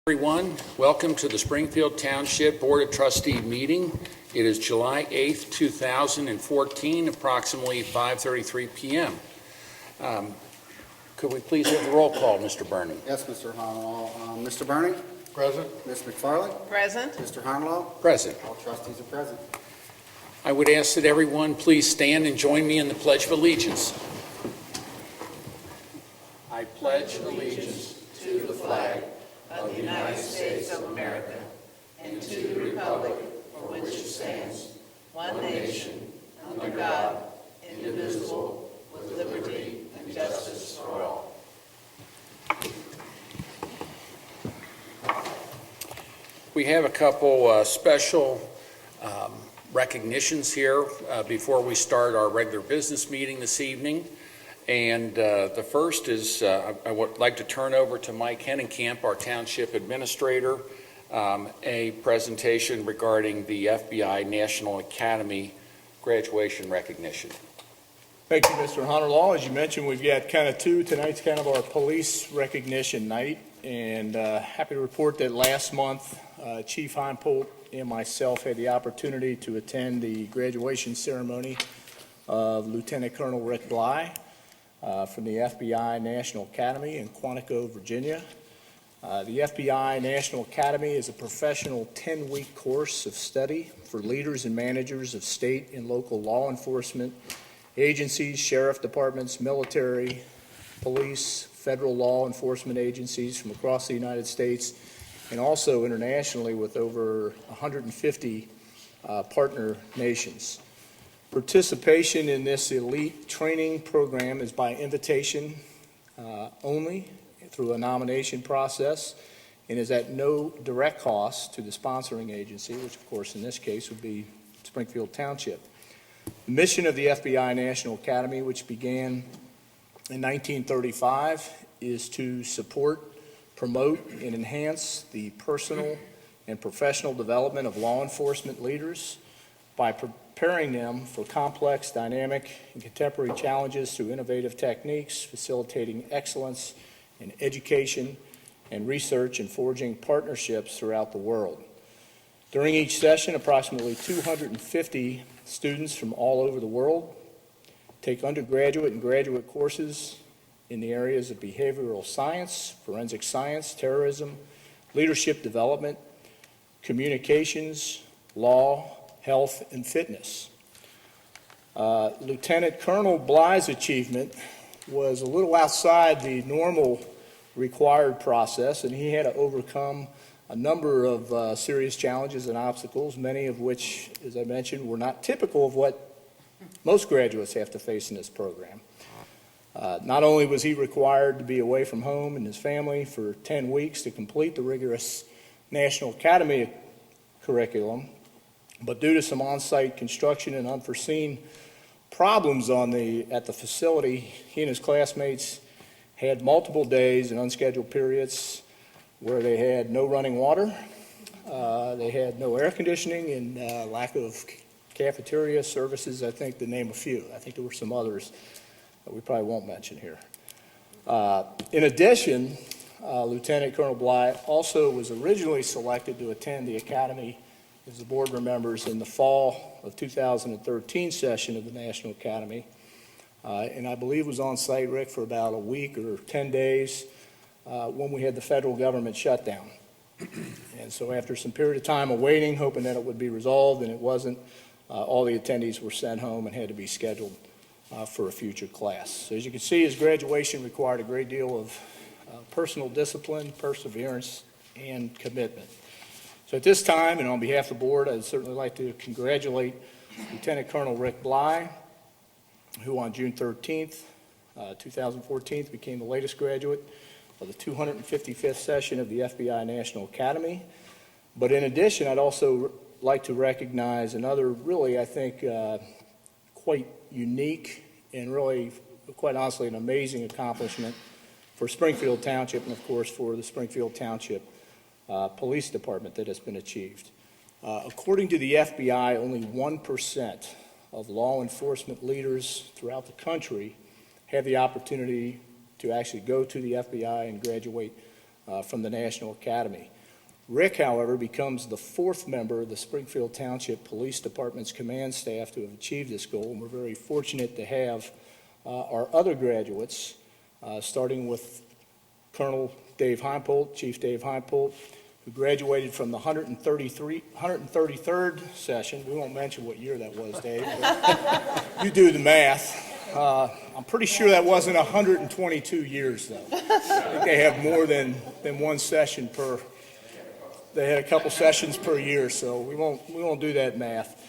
Everyone, welcome to the Springfield Township Board of Trustee meeting. It is July 8th, 2014, approximately 5:33 p.m. Could we please have the roll call, Mr. Burney? Yes, Mr. Harnwell. Mr. Burney? Present. Ms. McFarland? Present. Mr. Harnwell? Present. All trustees are present. I would ask that everyone please stand and join me in the Pledge of Allegiance. I pledge allegiance to the flag of the United States of America and to the republic for which it stands, one nation, under God, indivisible, with liberty and justice for all. We have a couple special recognitions here before we start our regular business meeting this evening. And the first is I would like to turn over to Mike Hennenkamp, our Township Administrator, a presentation regarding the FBI National Academy graduation recognition. Thank you, Mr. Hunter-Law. As you mentioned, we've got kind of two. Tonight's kind of our police recognition night. And happy to report that last month, Chief Heinpolt and myself had the opportunity to attend the graduation ceremony of Lieutenant Colonel Rick Bly from the FBI National Academy in Quantico, Virginia. The FBI National Academy is a professional 10-week course of study for leaders and managers of state and local law enforcement agencies, sheriff departments, military, police, federal law enforcement agencies from across the United States, and also internationally with over 150 partner nations. Participation in this elite training program is by invitation only through a nomination process and is at no direct cost to the sponsoring agency, which of course in this case would be Springfield Township. The mission of the FBI National Academy, which began in 1935, is to support, promote, and enhance the personal and professional development of law enforcement leaders by preparing them for complex, dynamic, and contemporary challenges through innovative techniques, facilitating excellence in education and research, and forging partnerships throughout the world. During each session, approximately 250 students from all over the world take undergraduate and graduate courses in the areas of behavioral science, forensic science, terrorism, leadership development, communications, law, health, and fitness. Lieutenant Colonel Bly's achievement was a little outside the normal required process, and he had to overcome a number of serious challenges and obstacles, many of which, as I mentioned, were not typical of what most graduates have to face in this program. Not only was he required to be away from home and his family for 10 weeks to complete the rigorous National Academy curriculum, but due to some on-site construction and unforeseen problems at the facility, he and his classmates had multiple days and unscheduled periods where they had no running water, they had no air conditioning, and lack of cafeteria services, I think, to name a few. I think there were some others that we probably won't mention here. In addition, Lieutenant Colonel Bly also was originally selected to attend the Academy as the board remembers in the fall of 2013 session of the National Academy, and I believe was on site, Rick, for about a week or 10 days when we had the federal government shutdown. And so after some period of time of waiting, hoping that it would be resolved, and it wasn't, all the attendees were sent home and had to be scheduled for a future class. So as you can see, his graduation required a great deal of personal discipline, perseverance, and commitment. So at this time, and on behalf of the board, I'd certainly like to congratulate Lieutenant Colonel Rick Bly, who on June 13th, 2014, became the latest graduate of the 255th session of the FBI National Academy. But in addition, I'd also like to recognize another really, I think, quite unique and really, quite honestly, an amazing accomplishment for Springfield Township and, of course, for the Springfield Township Police Department that has been achieved. According to the FBI, only 1% of law enforcement leaders throughout the country have the opportunity to actually go to the FBI and graduate from the National Academy. Rick, however, becomes the 4th member of the Springfield Township Police Department's command staff to have achieved this goal, and we're very fortunate to have our other graduates, starting with Colonel Dave Heimpolt, Chief Dave Heimpolt, who graduated from the 133rd session. We won't mention what year that was, Dave, but you do the math. I'm pretty sure that wasn't 122 years, though. I think they have more than one session per. They had a couple sessions per year, so we won't do that math.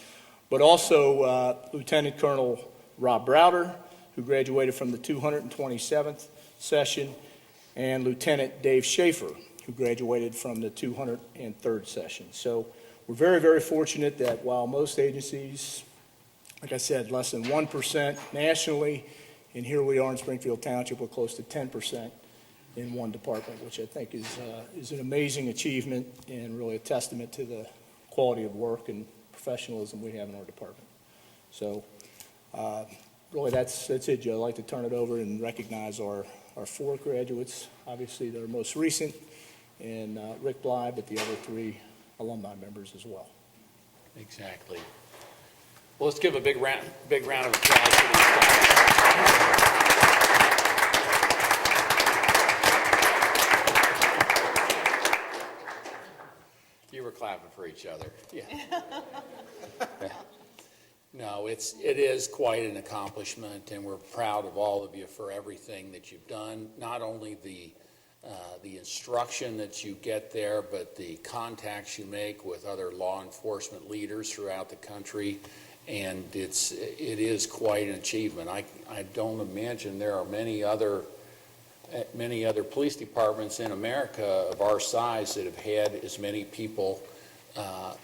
But also Lieutenant Colonel Rob Browder, who graduated from the 227th session, and Lieutenant Dave Schaefer, who graduated from the 203rd session. So we're very, very fortunate that while most agencies, like I said, less than 1% nationally, and here we are in Springfield Township, we're close to 10% in one department, which I think is an amazing achievement and really a testament to the quality of work and professionalism we have in our department. So really that's it, Joe. I'd like to turn it over and recognize our 4 graduates, obviously their most recent, and Rick Bly, but the other 3 alumni members as well. Exactly. Well, let's give a big round of applause for these guys. You were clapping for each other. Yeah. No, it is quite an accomplishment, and we're proud of all of you for everything that you've done. Not only the instruction that you get there, but the contacts you make with other law enforcement leaders throughout the country, and it is quite an achievement. I don't imagine there are many other police departments in America of our size that have had as many people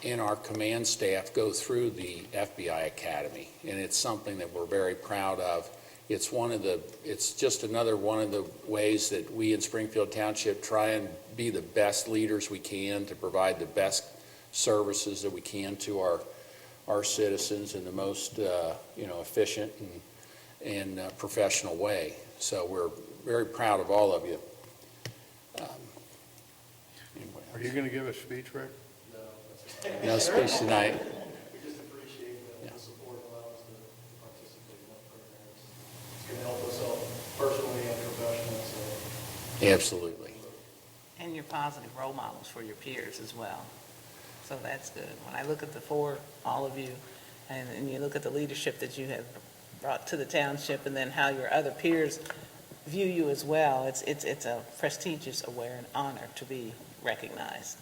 in our command staff go through the FBI Academy, and it's something that we're very proud of. It's just another one of the ways that we in Springfield Township try and be the best leaders we can to provide the best services that we can to our citizens in the most efficient and professional way. So we're very proud of all of you. Are you going to give a speech, Rick? No speech tonight. We just appreciate the support and allow us to participate in that program. It's going to help us out personally and professionally. So. Absolutely. And you're positive role models for your peers as well. So that's good. When I look at all of you, and you look at the leadership that you have brought to the township, and then how your other peers view you as well, it's a prestigious and honor to be recognized.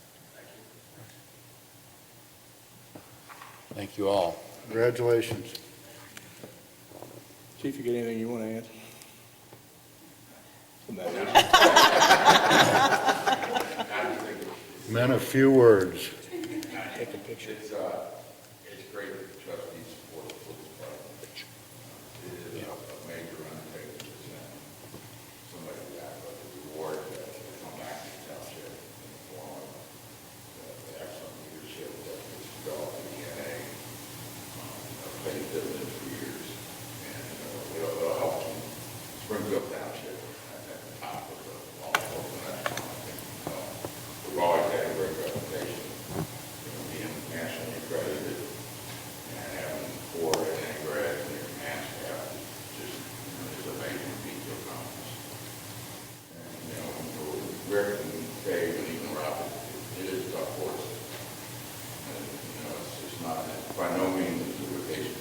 Thank you all. Congratulations. Chief, you got anything you want to add? Men of few words. Take a picture. It's great that the trustees support the police department. It is a major undertaking to send somebody back, but the reward that they come back to the township in the form of the excellent leadership that was developed in DNA, paid dividends for years, and it'll help keep Springfield Township at the top of the law enforcement echelon. We've always had a great reputation, being nationally accredited and having 4 NA grads in your command staff just is amazing feat to accomplish. And for Rick and Dave and even Robert, it is a tough course. And it's not by no means a vacation,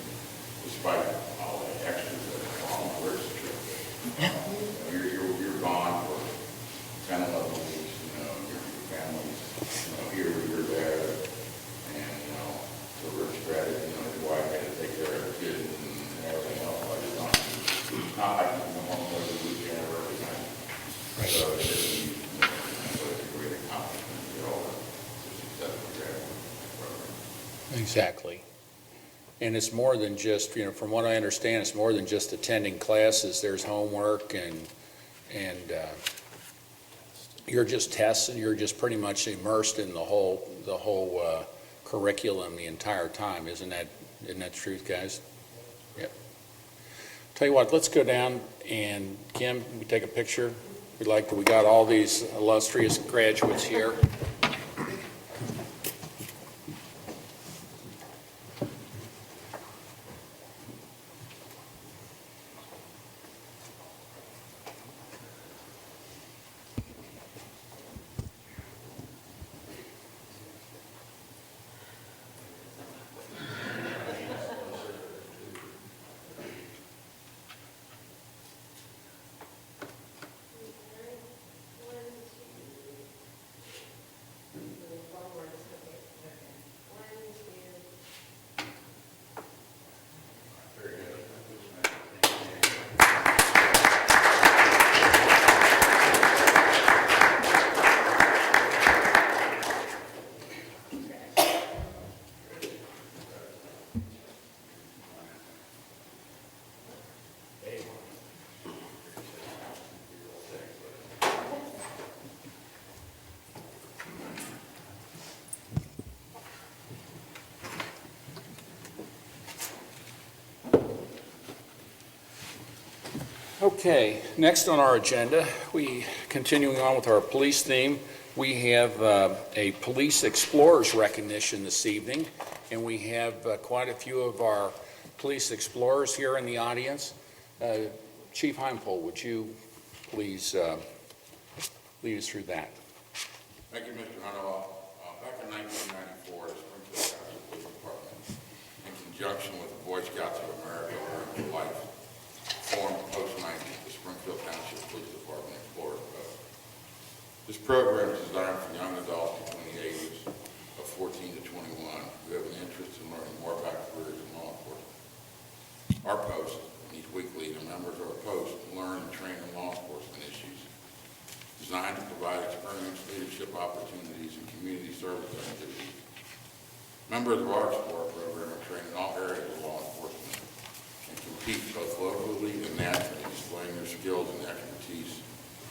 despite all the extras that are on the Rick's trip. You're gone for 10, 11 weeks. Your families, here, you're there, and for Rick's credit, his wife had to take care of the kids and everything else. I just don't. Not like one every weekend or every night. So it's a great accomplishment to get all the successful graduate program. Exactly. And it's more than just, from what I understand, it's more than just attending classes. There's homework and you're just tests, and you're just pretty much immersed in the whole curriculum the entire time. Isn't that the truth, guys? Yep. Tell you what, let's go down, and Kim, we take a picture We got all these illustrious graduates here. Okay, next on our agenda, continuing on with our police theme, we have a Police Explorers recognition this evening, and we have quite a few of our police explorers here in the audience. Chief Heimpole, would you please lead us through that? Thank you, Mr. Hunter. Back in 1994, the Springfield Township Police Department, in conjunction with the Boy Scouts of America, Learning for Life, formed post-90 the Springfield Township Police Department Explorer Post. This program is designed for young adults between the ages of 14 to 21 who have an interest in learning more about careers in law enforcement. Our post meets weekly, and members of our post learn and train in law enforcement issues, designed to provide experienced leadership opportunities and community service activities. Members of our Explorer program are trained in all areas of law enforcement and compete both locally and nationally, displaying their skills and expertise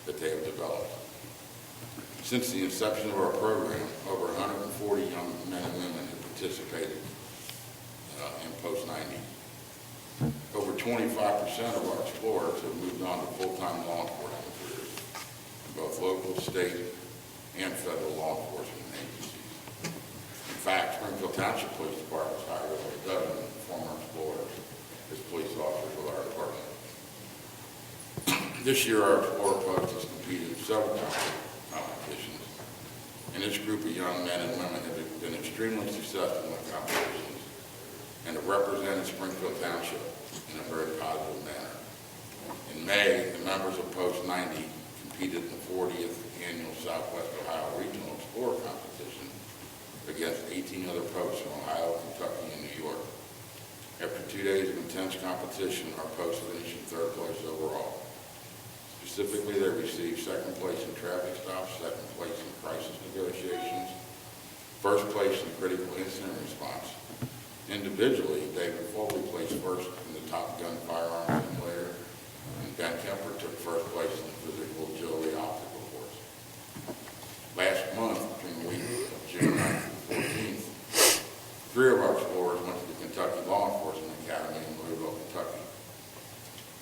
that they have developed. Since the inception of our program, over 140 young men and women have participated in post-90. Over 25% of our explorers have moved on to full-time law enforcement careers in both local, state, and federal law enforcement agencies. In fact, Springfield Township Police Department has hired over a dozen former explorers as police officers with our department. This year, our Explorer Post has competed in several competitions, and this group of young men and women have been extremely successful in the competitions and have represented Springfield Township in a very positive manner. In May, the members of Post 90 competed in the 40th Annual Southwest Ohio Regional Explorer Competition against 18 other posts from Ohio, Kentucky, and New York. After 2 days of intense competition, our post finished in third place overall. Specifically, they received second place in traffic stops, second place in crisis negotiations, first place in critical incident response. Individually, David Foley placed first in the Top Gun firearm simulator, and Ben Kemper took first place in the physical agility obstacle course. Last month, between the week of June 9th and 14th, 3 of our explorers went to the Kentucky Law Enforcement Academy in Louisville, Kentucky.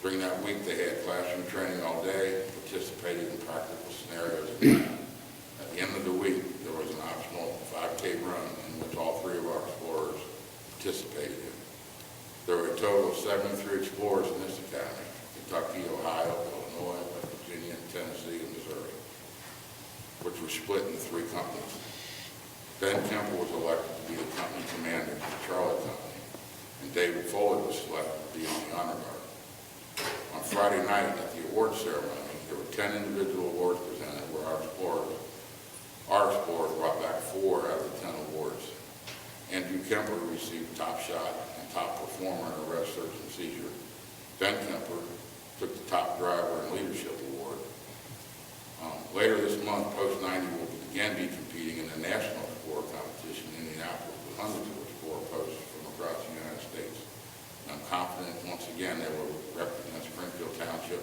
During that week, they had classroom training all day, participated in practical scenarios. At the end of the week, there was an optional 5K run in which all 3 of our explorers participated in. There were a total of 73 explorers in this academy: Kentucky, Ohio, Illinois, West Virginia, Tennessee, and Missouri, which were split into 3 companies. Ben Kemper was elected to be the company commander for the Charlotte Company, and David Foley was selected to be in the honor guard. On Friday night at the awards ceremony, there were 10 individual awards presented where our explorers brought back 4 out of the 10 awards. Andrew Kemper received Top Shot and Top Performer in Arrest, Search, and Seizure. Ben Kemper took the Top Driver and Leadership Award. Later this month, Post 90 will again be competing in the National Explorer Competition in Indianapolis with hundreds of Explorer posts from across the United States. And I'm confident, once again, they will represent Springfield Township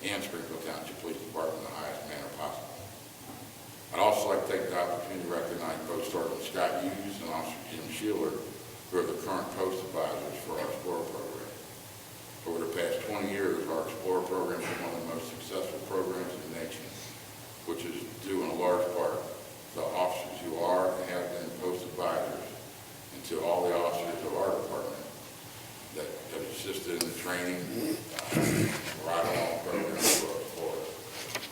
and Springfield Township Police Department in the highest manner possible. I'd also like to take the opportunity to recognize Post Sergeant Scott Hughes and Officer Jim Sheeler, who are the current post advisors for our Explorer program. Over the past 20 years, our Explorer program is one of the most successful programs in the nation, which is due in a large part to officers who are and have been post-advisors, and to all the officers of our department that have assisted in the training, ride-along programs for us.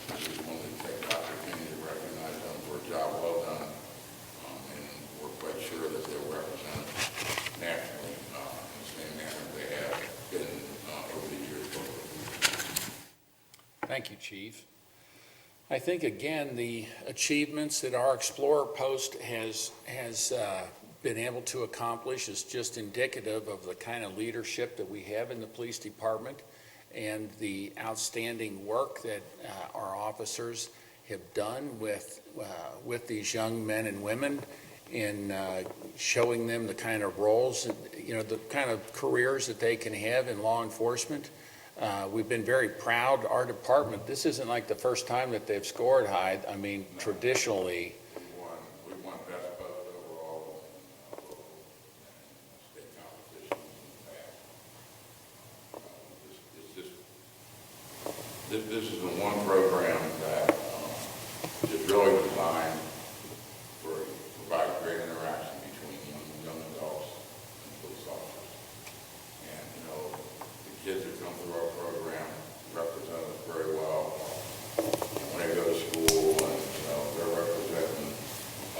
I just wanted to take the opportunity to recognize them for a job well done, and we're quite sure that they'll represent nationally in the same manner they have been over the years. Thank you, Chief. I think, again, the achievements that our Explorer Post has been able to accomplish is just indicative of the kind of leadership that we have in the police department and the outstanding work that our officers have done with these young men and women in showing them the kind of roles, the kind of careers that they can have in law enforcement. We've been very proud. Our department, this isn't like the first time that they've scored high. I mean, traditionally, We won best post overall in local and state competitions in the past. This is the one program that is really designed for provide great interaction between young adults and police officers. And, the kids that come through our program represent us very well. And when they go to school and, they're representing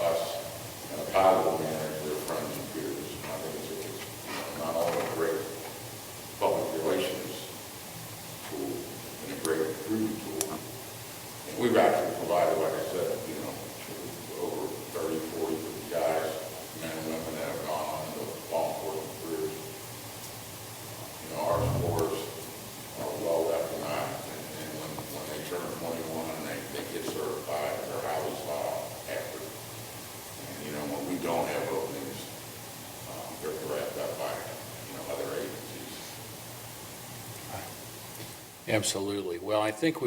us in a positive manner to their friends and peers. And I think it's not only a great public relations tool and a great recruiting tool. And we've actually provided, like I said, over 30, 40 guys, men and women that have gone on into law enforcement careers. Our scores are well recognized, and when they turn 21 and they get certified, they're highly sought after. And, when we don't have openings, they're grabbed up by, other agencies. absolutely. Well, I think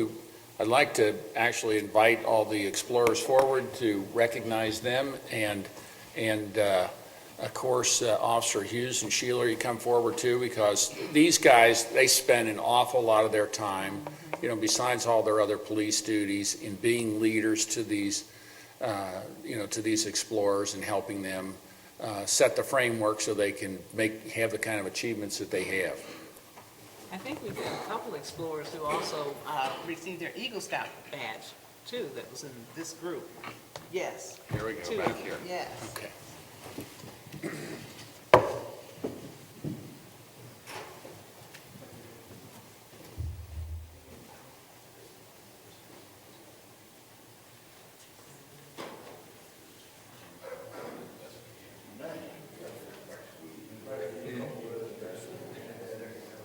I'd like to actually invite all the explorers forward to recognize them, and of course, Officer Hughes and Sheeler, you come forward too, because these guys, they spend an awful lot of their time, besides all their other police duties, in being leaders to these, to these explorers and helping them set the framework so they can have the kind of achievements that they have. I think we did a couple explorers who also received their Eagle Scout badge, too, that was in this group. Yes. Here we go, Two. back here. Yes. Okay.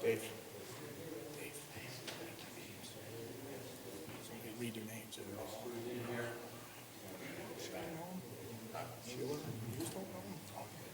Dave. So you can read your names. Sheila, you just don't know them? Okay.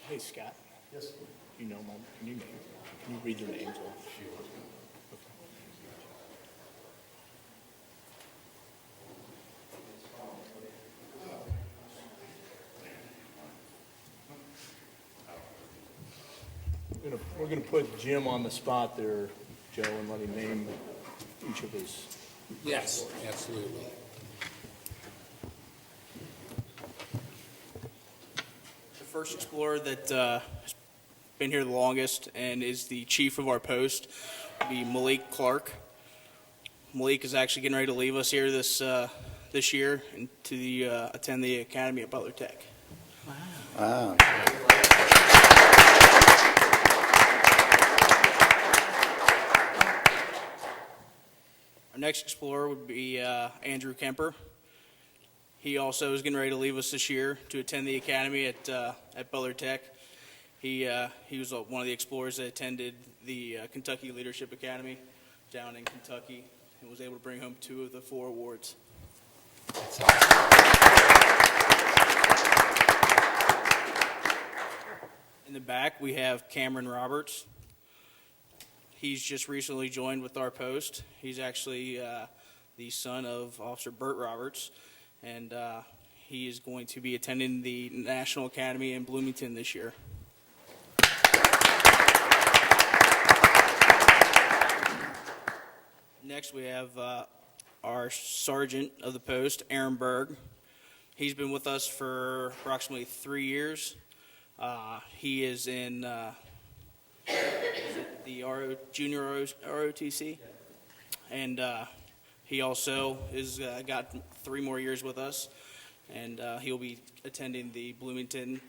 Hey, Scott. Yes. Can you read their names off? We're gonna put Jim on the spot there, Joe, and let him name each of his. Yes, absolutely. The first explorer that has been here the longest and is the chief of our post would be Malik Clark. Malik is actually getting ready to leave us here this year and to attend the academy at Butler Tech. Wow. Our next explorer would be Andrew Kemper. He also is getting ready to leave us this year to attend the academy at Butler Tech. He was one of the explorers that attended the Kentucky Leadership Academy. down in Kentucky and was able to bring home 2 of the 4 awards. In the back, we have Cameron Roberts. He's just recently joined with our post. He's actually the son of Officer Burt Roberts, and he is going to be attending the National Academy in Bloomington this year. Next, we have our sergeant of the post, Aaron Berg. He's been with us for approximately 3 years. He is in the junior ROTC, and he also is got 3 more years with us, and he'll be attending the Bloomington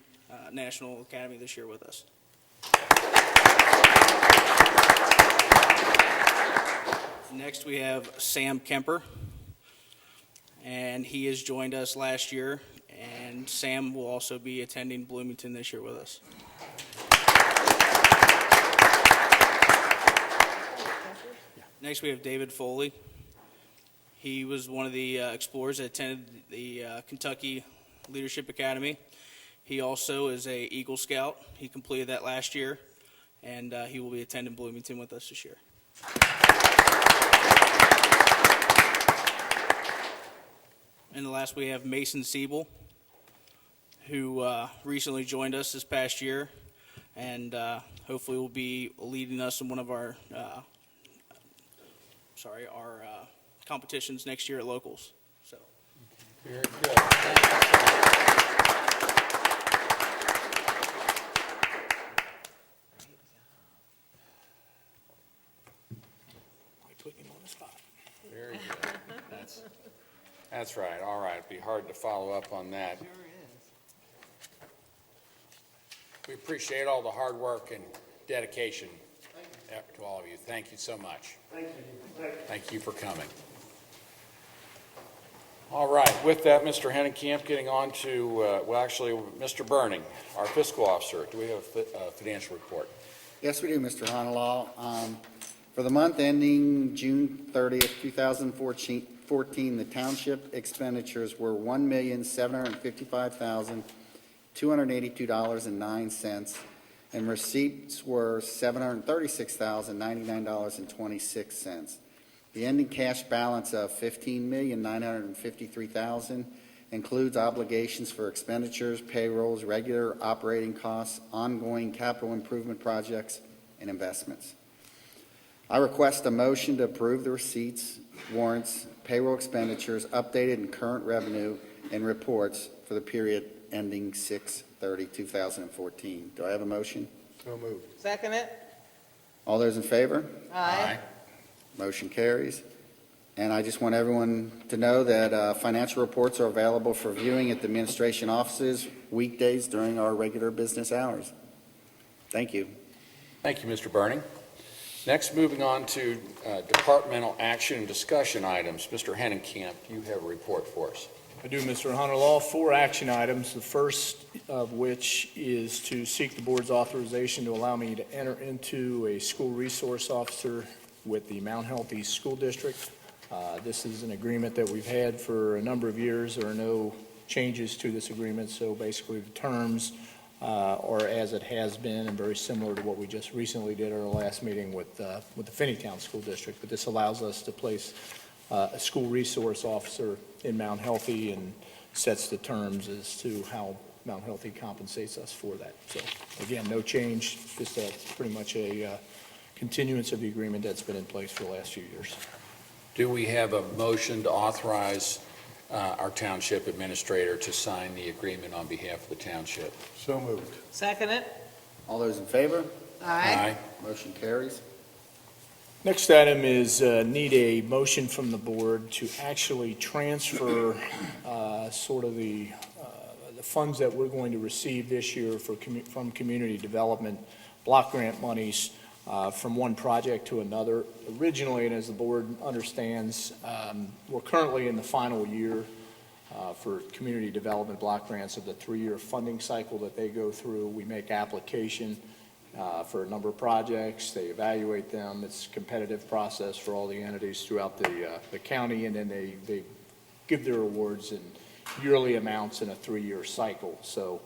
National Academy this year with us. Next, we have Sam Kemper, and he has joined us last year, and Sam will also be attending Bloomington this year with us. Next, we have David Foley. He was one of the explorers that attended the Kentucky Leadership Academy. He also is a Eagle Scout. He completed that last year, and he will be attending Bloomington with us this year. And the last, we have Mason Siebel, who recently joined us this past year, and hopefully will be leading us in one of our competitions next year at locals. So. Very good. Put him on the spot. Very good. That's right. All right. It'd be hard to follow up on that. Sure is. We appreciate all the hard work and dedication to all of you. Thank you so much. Thank you. Thank you for coming. All right. With that, Mr. Hennenkamp, getting on to, Mr. Burning, our fiscal officer. Do we have a financial report? Yes, we do, Mr. Honolaw. For the month ending June 30th, 2014, the township expenditures were $1,755,282.09, and receipts were $736,099.26. The ending cash balance of $15,953,000 includes obligations for expenditures, payrolls, regular operating costs, ongoing capital improvement projects, and investments. I request a motion to approve the receipts, warrants, payroll expenditures, updated and current revenue, and reports for the period ending 6/30/2014. Do I have a motion? So moved. Second it? All those in favor? Aye. Motion carries. And I just want everyone to know that financial reports are available for viewing at the administration offices weekdays during our regular business hours. Thank you. Thank you, Mr. Burning. Next, moving on to departmental action and discussion items. Mr. Hennenkamp, you have a report for us. I do, Mr. Honolaw. 4 action items, the first of which is to seek the board's authorization to allow me to enter into a school resource officer with the Mount Healthy School District. This is an agreement that we've had for a number of years. There are no changes to this agreement, so basically the terms are as it has been and very similar to what we just recently did at our last meeting with the Finneytown School District. But this allows us to place a school resource officer in Mount Healthy and sets the terms as to how Mount Healthy compensates us for that. So again, no change, just pretty much a continuance of the agreement that's been in place for the last few years. Do we have a motion to authorize our township administrator to sign the agreement on behalf of the township? So moved. Second it? All those in favor? Aye. Motion carries. Next item is need a motion from the board to actually transfer sort of the funds that we're going to receive this year from community development block grant monies from one project to another. Originally, and as the board understands, we're currently in the final year for community development block grants of the 3-year funding cycle that they go through. We make application for a number of projects. They evaluate them. It's a competitive process for all the entities throughout the county, and then they give their awards in yearly amounts in a 3-year cycle. So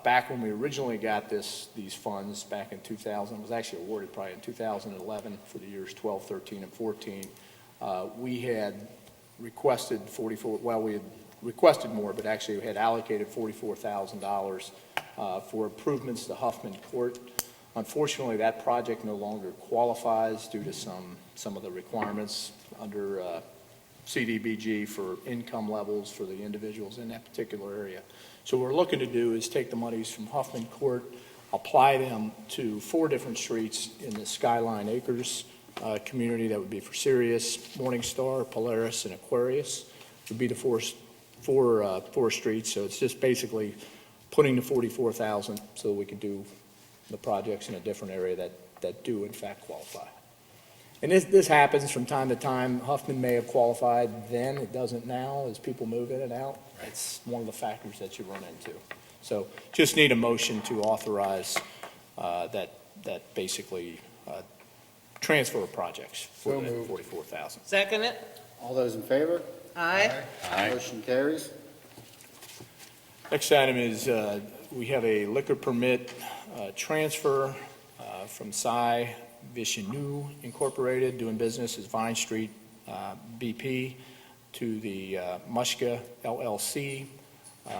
back when we originally got these funds back in 2000, it was actually awarded probably in 2011 for the years 12, 13, and 14. We had requested we had requested more, but actually we had allocated $44,000 for improvements to Huffman Court. Unfortunately, that project no longer qualifies due to some of the requirements under CDBG for income levels for the individuals in that particular area. So what we're looking to do is take the monies from Huffman Court, apply them to 4 different streets in the Skyline Acres community. That would be for Sirius, Morningstar, Polaris, and Aquarius. Would be the four streets. So it's just basically putting the $44,000 so we can do the projects in a different area that do in fact qualify. And this happens from time to time. Huffman may have qualified then, it doesn't now, as people move in and out. It's one of the factors that you run into. So just need a motion to authorize that basically transfer of projects for the $44,000. Second it? All those in favor? Aye. Motion carries. Next item is we have a liquor permit transfer from Sai Vishnu Incorporated, doing business as Vine Street BP, to the Mushka LLC.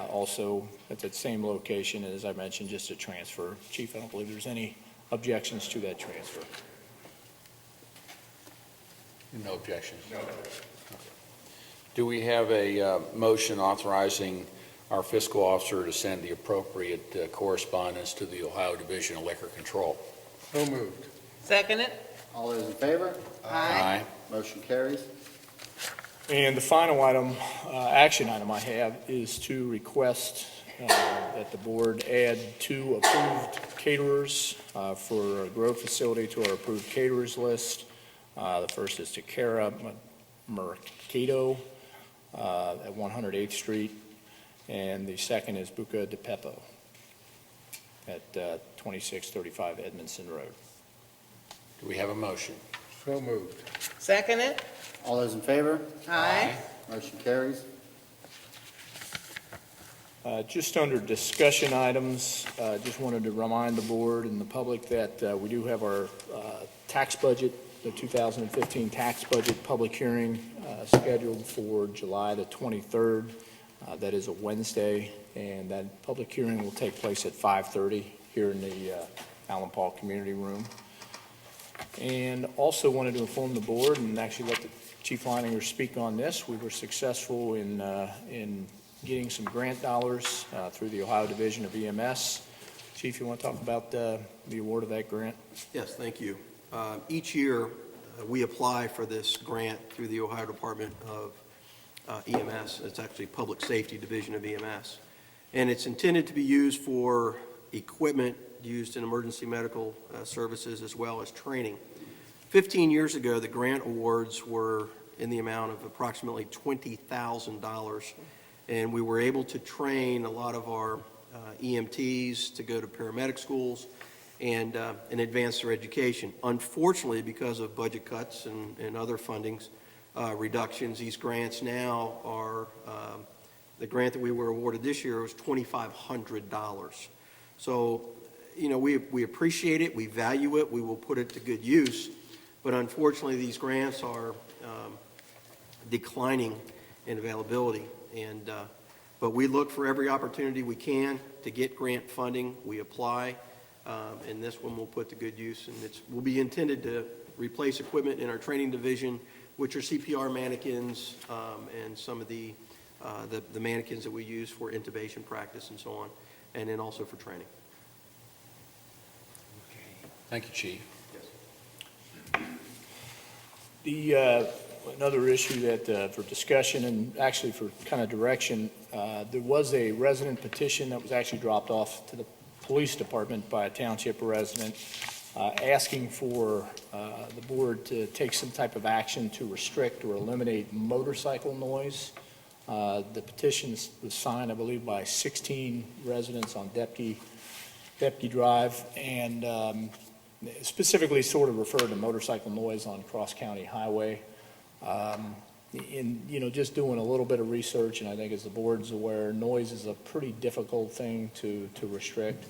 Also at that same location, as I mentioned, just a transfer. Chief, I don't believe there's any objections to that transfer. No objections? No. Do we have a motion authorizing our fiscal officer to send the appropriate correspondence to the Ohio Division of Liquor Control? So moved. Second it? All those in favor? Aye. Motion carries. And the final item, action item I have, is to request that the board add 2 approved caterers for a grow facility to our approved caterers list. The first is Takara Mercado at 108th Street, and the second is Buca de Pepo at 2635 Edmondson Road. Do we have a motion? So moved. Second it? All those in favor? Aye. Motion carries. Just under discussion items, just wanted to remind the board and the public that we do have our tax budget, the 2015 tax budget public hearing scheduled for July the 23rd. That is a Wednesday, and that public hearing will take place at 5:30 here in the Allen Paul Community Room. And also wanted to inform the board and actually let the Chief Leininger speak on this. We were successful in getting some grant dollars through the Ohio Division of EMS. Chief, you want to talk about the award of that grant? Yes, thank you. Each year, we apply for this grant through the Ohio Department of EMS. It's actually Public Safety Division of EMS. And it's intended to be used for equipment used in emergency medical services as well as training. 15 years ago, the grant awards were in the amount of approximately $20,000, and we were able to train a lot of our EMTs to go to paramedic schools and advance their education. Unfortunately, because of budget cuts and other fundings reductions, these grants now are, the grant that we were awarded this year was $2,500. So, you know, we appreciate it, we value it, we will put it to good use, but unfortunately these grants are declining in availability, and but we look for every opportunity we can to get grant funding. We apply, and this one we'll put to good use, and it will be intended to replace equipment in our training division, which are CPR mannequins and some of the mannequins that we use for intubation practice and so on, and then also for training. Thank you, Chief. The another issue that for discussion and actually for kind of direction, there was a resident petition that was actually dropped off to the police department by a township resident asking for the board to take some type of action to restrict or eliminate motorcycle noise. The petition was signed, I believe, by 16 residents on Depke Deputy Drive, and specifically sort of referred to motorcycle noise on cross-county highway. Just doing a little bit of research, and I think as the board's aware, noise is a pretty difficult thing to restrict.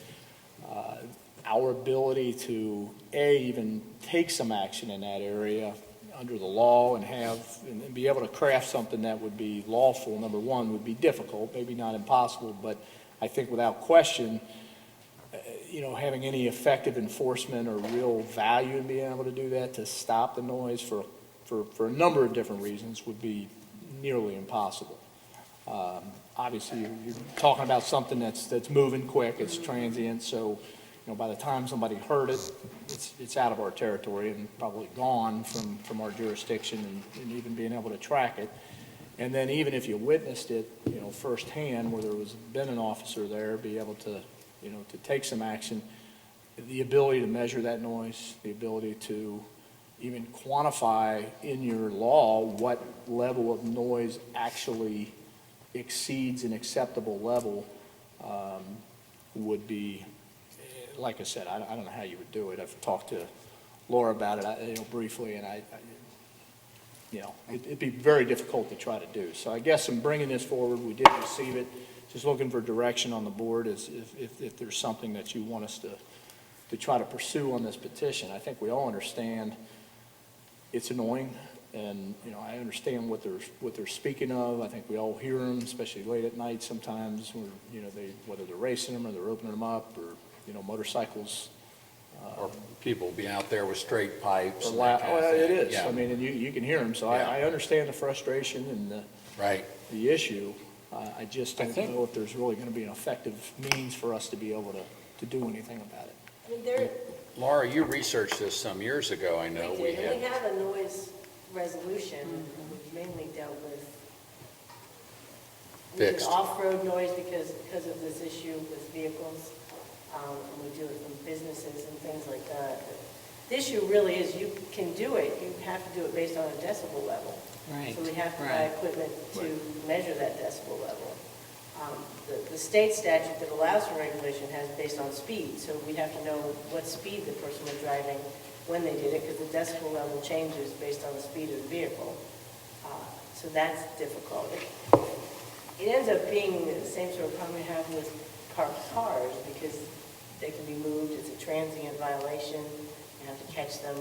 Our ability to, even take some action in that area under the law and be able to craft something that would be lawful, number one, would be difficult, maybe not impossible, but I think without question, having any effective enforcement or real value in being able to do that, to stop the noise for a number of different reasons, would be nearly impossible. Obviously, you're talking about something that's moving quick, it's transient, so by the time somebody heard it, it's out of our territory and probably gone from our jurisdiction and even being able to track it. And then even if you witnessed it, firsthand, where there was been an officer there, be able to, to take some action, the ability to measure that noise, the ability to even quantify in your law what level of noise actually exceeds an acceptable level would be, like I said, I don't know how you would do it. I've talked to Laura about it, briefly, and it'd be very difficult to try to do. So I guess in bringing this forward, we did receive it. Just looking for direction on the board as if there's something that you want us to try to pursue on this petition. I think we all understand it's annoying, and I understand what they're speaking of. I think we all hear them, especially late at night sometimes, when whether they're racing them or they're opening them up, or motorcycles. Or people be out there with straight pipes. And Well, that kind of it thing. is. Yeah. I mean, and you can hear them, so Yeah. I understand the frustration and Right. the issue. I just don't think- know if there's really going to be an effective means for us to be able to do anything about it. I mean, there, Laura, you researched this some years ago, I know. we did, and we have a noise resolution, and we've mainly dealt with we did Fixed. off-road noise because of this issue with vehicles, and we do it from businesses and things like that. The issue really is you can do it, you have to do it based on a decibel level. Right, So we have to buy right. equipment to measure that decibel level. The state statute that allows for regulation has based on speed, so we have to know what speed the person was driving when they did it, because the decibel level changes based on the speed of the vehicle. So that's difficult. It ends up being the same sort of problem we have with parked cars, because they can be moved, it's a transient violation, you have to catch them.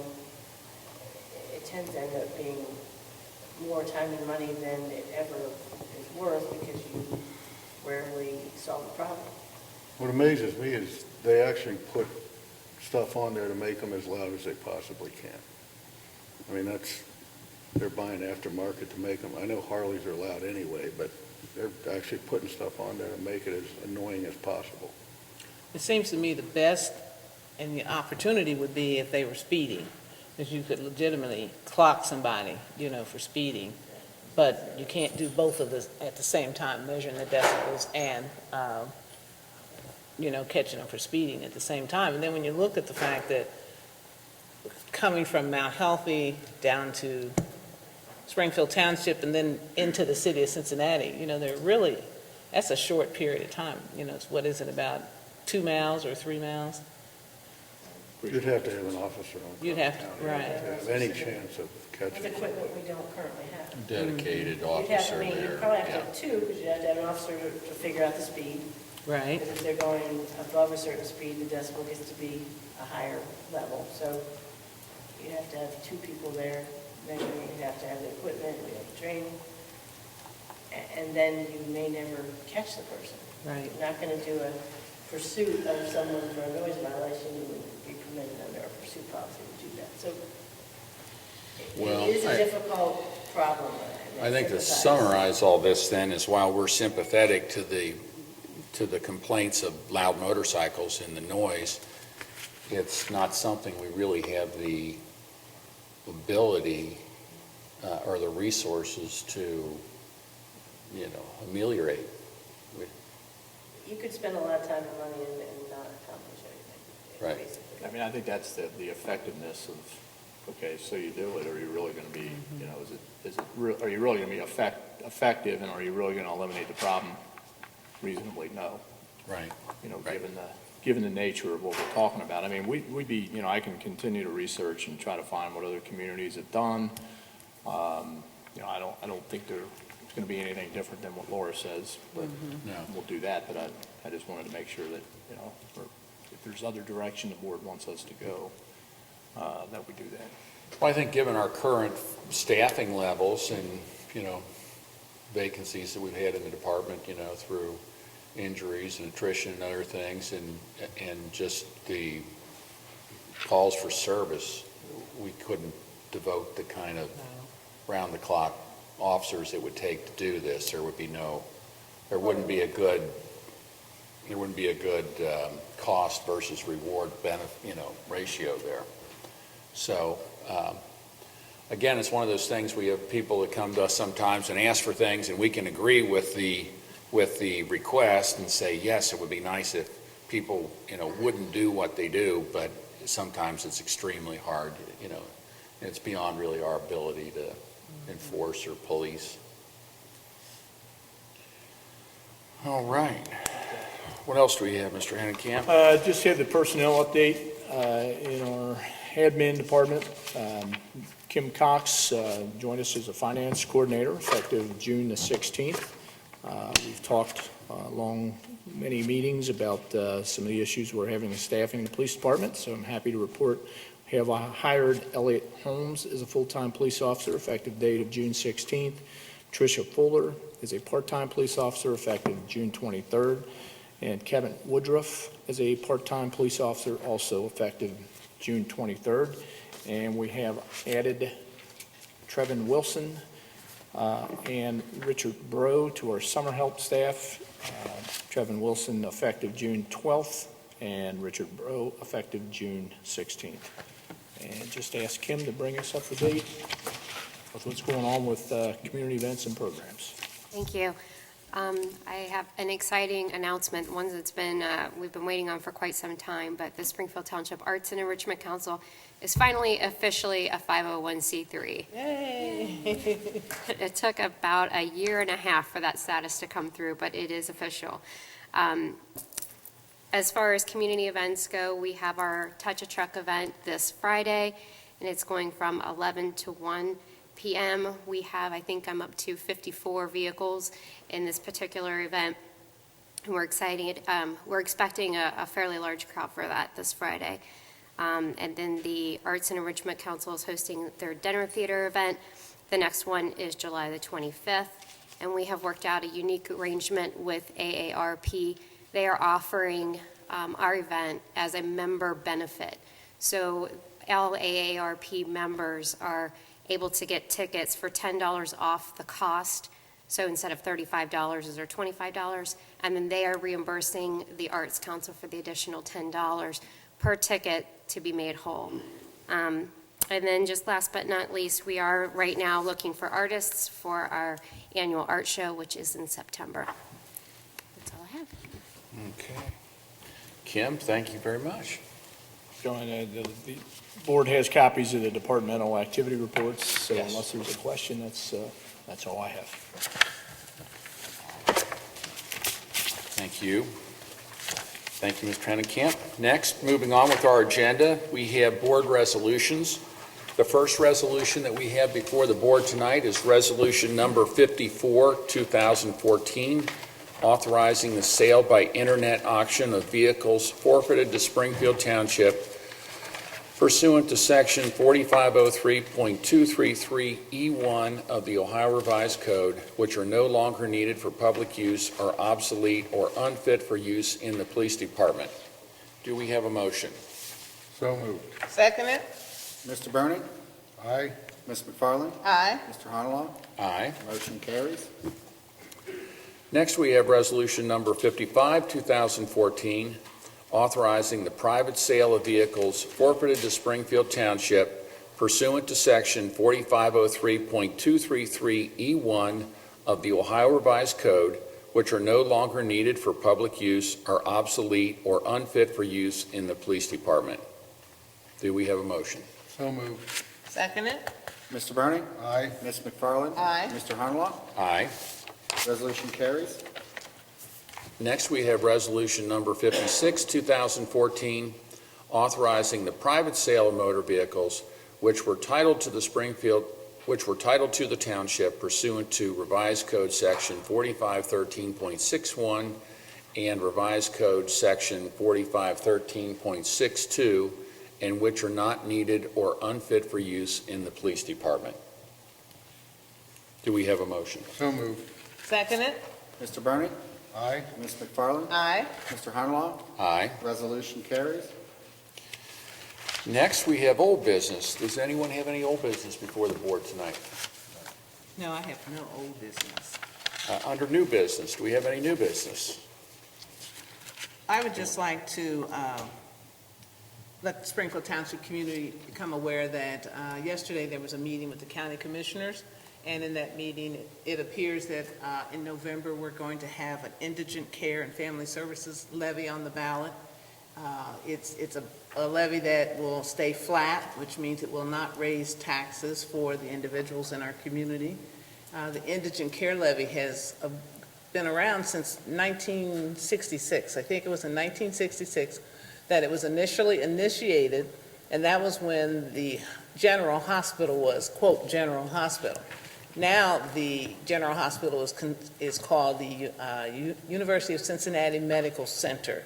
It tends to end up being more time and money than it ever is worth, because you rarely solve the problem. What amazes me is they actually put stuff on there to make them as loud as they possibly can. I mean, they're buying aftermarket to make them. I know Harleys are loud anyway, but they're actually putting stuff on there to make it as annoying as possible. It seems to me the best and the opportunity would be if they were speeding, because you could legitimately clock somebody, for speeding. But you can't do both of this at the same time, measuring the decibels and, catching them for speeding at the same time. And then when you look at the fact that coming from Mount Healthy down to Springfield Township and then into the city of Cincinnati, that's a short period of time. It's, what is it, about 2 miles or 3 miles? You'd have to have an officer on. You'd have to, County right. to have any chance of With catching. equipment we don't currently have. Dedicated You'd have, officer I mean, there. you'd probably have to Yeah. have two, because you'd have to have an officer to figure out the speed. Right. Because if they're going above a certain speed, the decibel gets to be a higher level. So you have to have two people there measuring, you have to have the equipment, you have to train. And then you may never catch the person. Right. You're not going to do a pursuit of someone for a noise violation. You would be permitted under a pursuit policy to do that. So Well, it is a difficult problem. I think to sympathize. summarize all this then is, while we're sympathetic to the complaints of loud motorcycles and the noise, it's not something we really have the ability or the resources to, ameliorate. You could spend a lot of time and money and not accomplish anything. Right. basically. I mean, I think that's the effectiveness of, okay, so you do it, are you really going to be, are you really going to be effective, and are you really going to eliminate the problem? Reasonably, no. Right. Given given the nature of what we're talking about. I mean, we'd be, you know, I can continue to research and try to find what other communities have done. You know, I don't think it's going to be anything different than what Laura says, but we'll do that. But I just wanted to make sure that, you know, if there's other direction the board wants us to go, that we do that. Well, I think given our current staffing levels and, you know, vacancies that we've had in the department, you know, through injuries and attrition and other things, and just the calls for service, we couldn't devote the kind of round-the-clock officers it would take to do this. There wouldn't be a good cost versus reward benefit, you know, ratio there. So, again, it's one of those things, we have people that come to us sometimes and ask for things, and we can agree with the request and say, yes, it would be nice if people, you know, wouldn't do what they do, but sometimes it's extremely hard, you know, and it's beyond really our ability to enforce or police. All right. What else do we have, Mr. Hennenkamp? Just have the personnel update in our admin department. Kim Cox joined us as a finance coordinator effective June the 16th. We've talked along many meetings about some of the issues we're having with staffing in the police department, so I'm happy to report we have hired Elliot Holmes as a full-time police officer effective date of June 16th. Tricia Fuller is a part-time police officer effective June 23rd, and Kevin Woodruff is a part-time police officer also effective June 23rd. And we have added Trevin Wilson and Richard Bro to our summer help staff. Trevin Wilson effective June 12th and Richard Bro effective June 16th. And just ask Kim to bring us up to date with what's going on with community events and programs. Thank you. I have an exciting announcement, one that's been, we've been waiting on for quite some time, but the Springfield Township Arts and Enrichment Council is finally officially a 501c3. Yay! It took about a year and a half for that status to come through, but it is official. As far as community events go, we have our Touch a Truck event this Friday, and it's going from 11 to 1 p.m. We have, I think I'm up to 54 vehicles in this particular event. And we're excited. We're expecting a fairly large crowd for that this Friday. And then the Arts and Enrichment Council is hosting their dinner theater event. The next one is July the 25th. And we have worked out a unique arrangement with AARP. They are offering our event as a member benefit. So all AARP members are able to get tickets for $10 off the cost. So instead of $35, is there $25? And then they are reimbursing the Arts Council for the additional $10 per ticket to be made whole. And then just last but not least, we are right now looking for artists for our annual art show, which is in September. That's all I have. Okay. Kim, thank you very much. John, the board has copies of the departmental activity reports, so Yes. unless there's a question, that's all I have. Thank you. Thank you, Mr. Hennenkamp. Next, moving on with our agenda, we have board resolutions. The first resolution that we have before the board tonight is Resolution Number 54, 2014, authorizing the sale by internet auction of vehicles forfeited to Springfield Township pursuant to Section 4503.233E1 of the Ohio Revised Code, which are no longer needed for public use, are obsolete, or unfit for use in the police department. Do we have a motion? So moved. Second it? Mr. Bernie? Aye. Ms. McFarland? Aye. Mr. Honalaw? Aye. Motion carries. Next, we have Resolution Number 55, 2014, authorizing the private sale of vehicles forfeited to Springfield Township pursuant to Section 4503.233E1 of the Ohio Revised Code, which are no longer needed for public use, are obsolete, or unfit for use in the police department. Do we have a motion? So moved. Second it? Mr. Bernie? Aye. Ms. McFarland? Aye. Mr. Honalaw? Aye. Resolution carries. Next, we have Resolution Number 56, 2014, authorizing the private sale of motor vehicles which were titled to the Township pursuant to Revised Code Section 4513.61 and Revised Code Section 4513.62, and which are not needed or unfit for use in the police department. Do we have a motion? So moved. Second it? Mr. Bernie? Aye. Ms. McFarland? Aye. Mr. Honeyland? Aye. Resolution carries. Next, we have old business. Does anyone have any old business before the board tonight? No, I have no old business. Under new business, do we have any new business? I would just like to let the Springfield Township community become aware that yesterday there was a meeting with the county commissioners, and in that meeting, it appears that in November, we're going to have an indigent care and family services levy on the ballot. It's a levy that will stay flat, which means it will not raise taxes for the individuals in our community. The indigent care levy has been around since 1966. I think it was in 1966 that it was initially initiated, and that was when the general hospital was, quote, general hospital. Now the general hospital is called the University of Cincinnati Medical Center,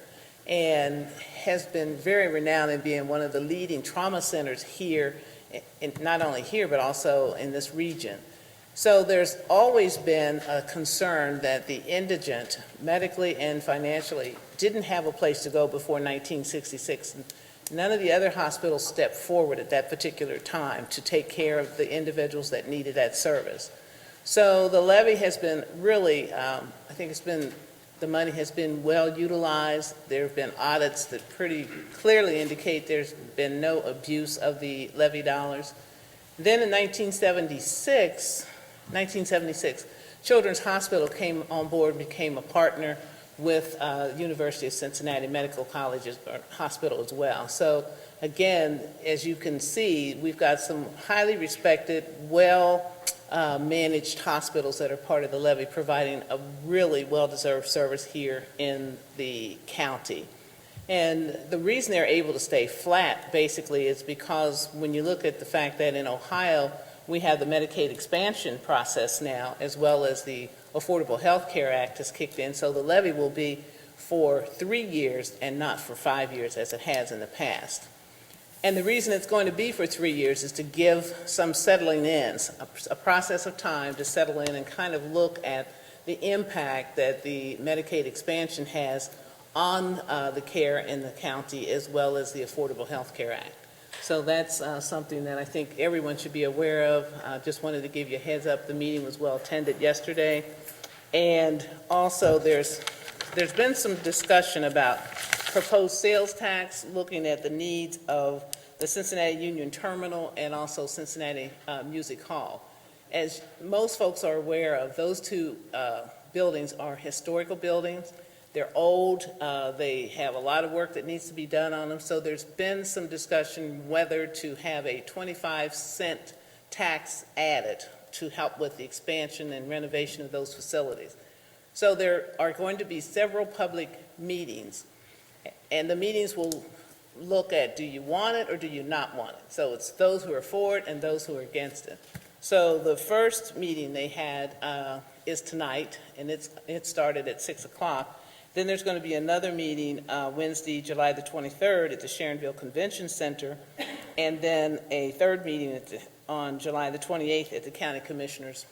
and has been very renowned in being one of the leading trauma centers here, not only here, but also in this region. So there's always been a concern that the indigent, medically and financially, didn't have a place to go before 1966. None of the other hospitals stepped forward at that particular time to take care of the individuals that needed that service. So the levy has been really, I think the money has been well utilized. There have been audits that pretty clearly indicate there's been no abuse of the levy dollars. Then in 1976, Children's Hospital came on board and became a partner with University of Cincinnati Medical College Hospital as well. So again, as you can see, we've got some highly respected, managed hospitals that are part of the levy, providing a really well-deserved service here in the county. And the reason they're able to stay flat, basically, is because when you look at the fact that in Ohio, we have the Medicaid expansion process now, as well as the Affordable Health Care Act has kicked in, so the levy will be for 3 years and not for 5 years as it has in the past. And the reason it's going to be for 3 years is to give some settling in, a process of time to settle in and kind of look at the impact that the Medicaid expansion has on the care in the county, as well as the Affordable Health Care Act. So that's something that I think everyone should be aware of. Just wanted to give you a heads up. The meeting was well attended yesterday. And also there's been some discussion about proposed sales tax, looking at the needs of the Cincinnati Union Terminal and also Cincinnati Music Hall. As most folks are aware of, those two buildings are historical buildings. They're old. They have a lot of work that needs to be done on them. So there's been some discussion whether to have a 25-cent tax added to help with the expansion and renovation of those facilities. So there are going to be several public meetings, and the meetings will look at, do you want it or do you not want it? So it's those who are for it and those who are against it. So the first meeting they had is tonight, and it started at 6 o'clock. Then there's going to be another meeting Wednesday, July the 23rd at the Sharonville Convention Center, and then a third meeting on July the 28th at the County Commissioners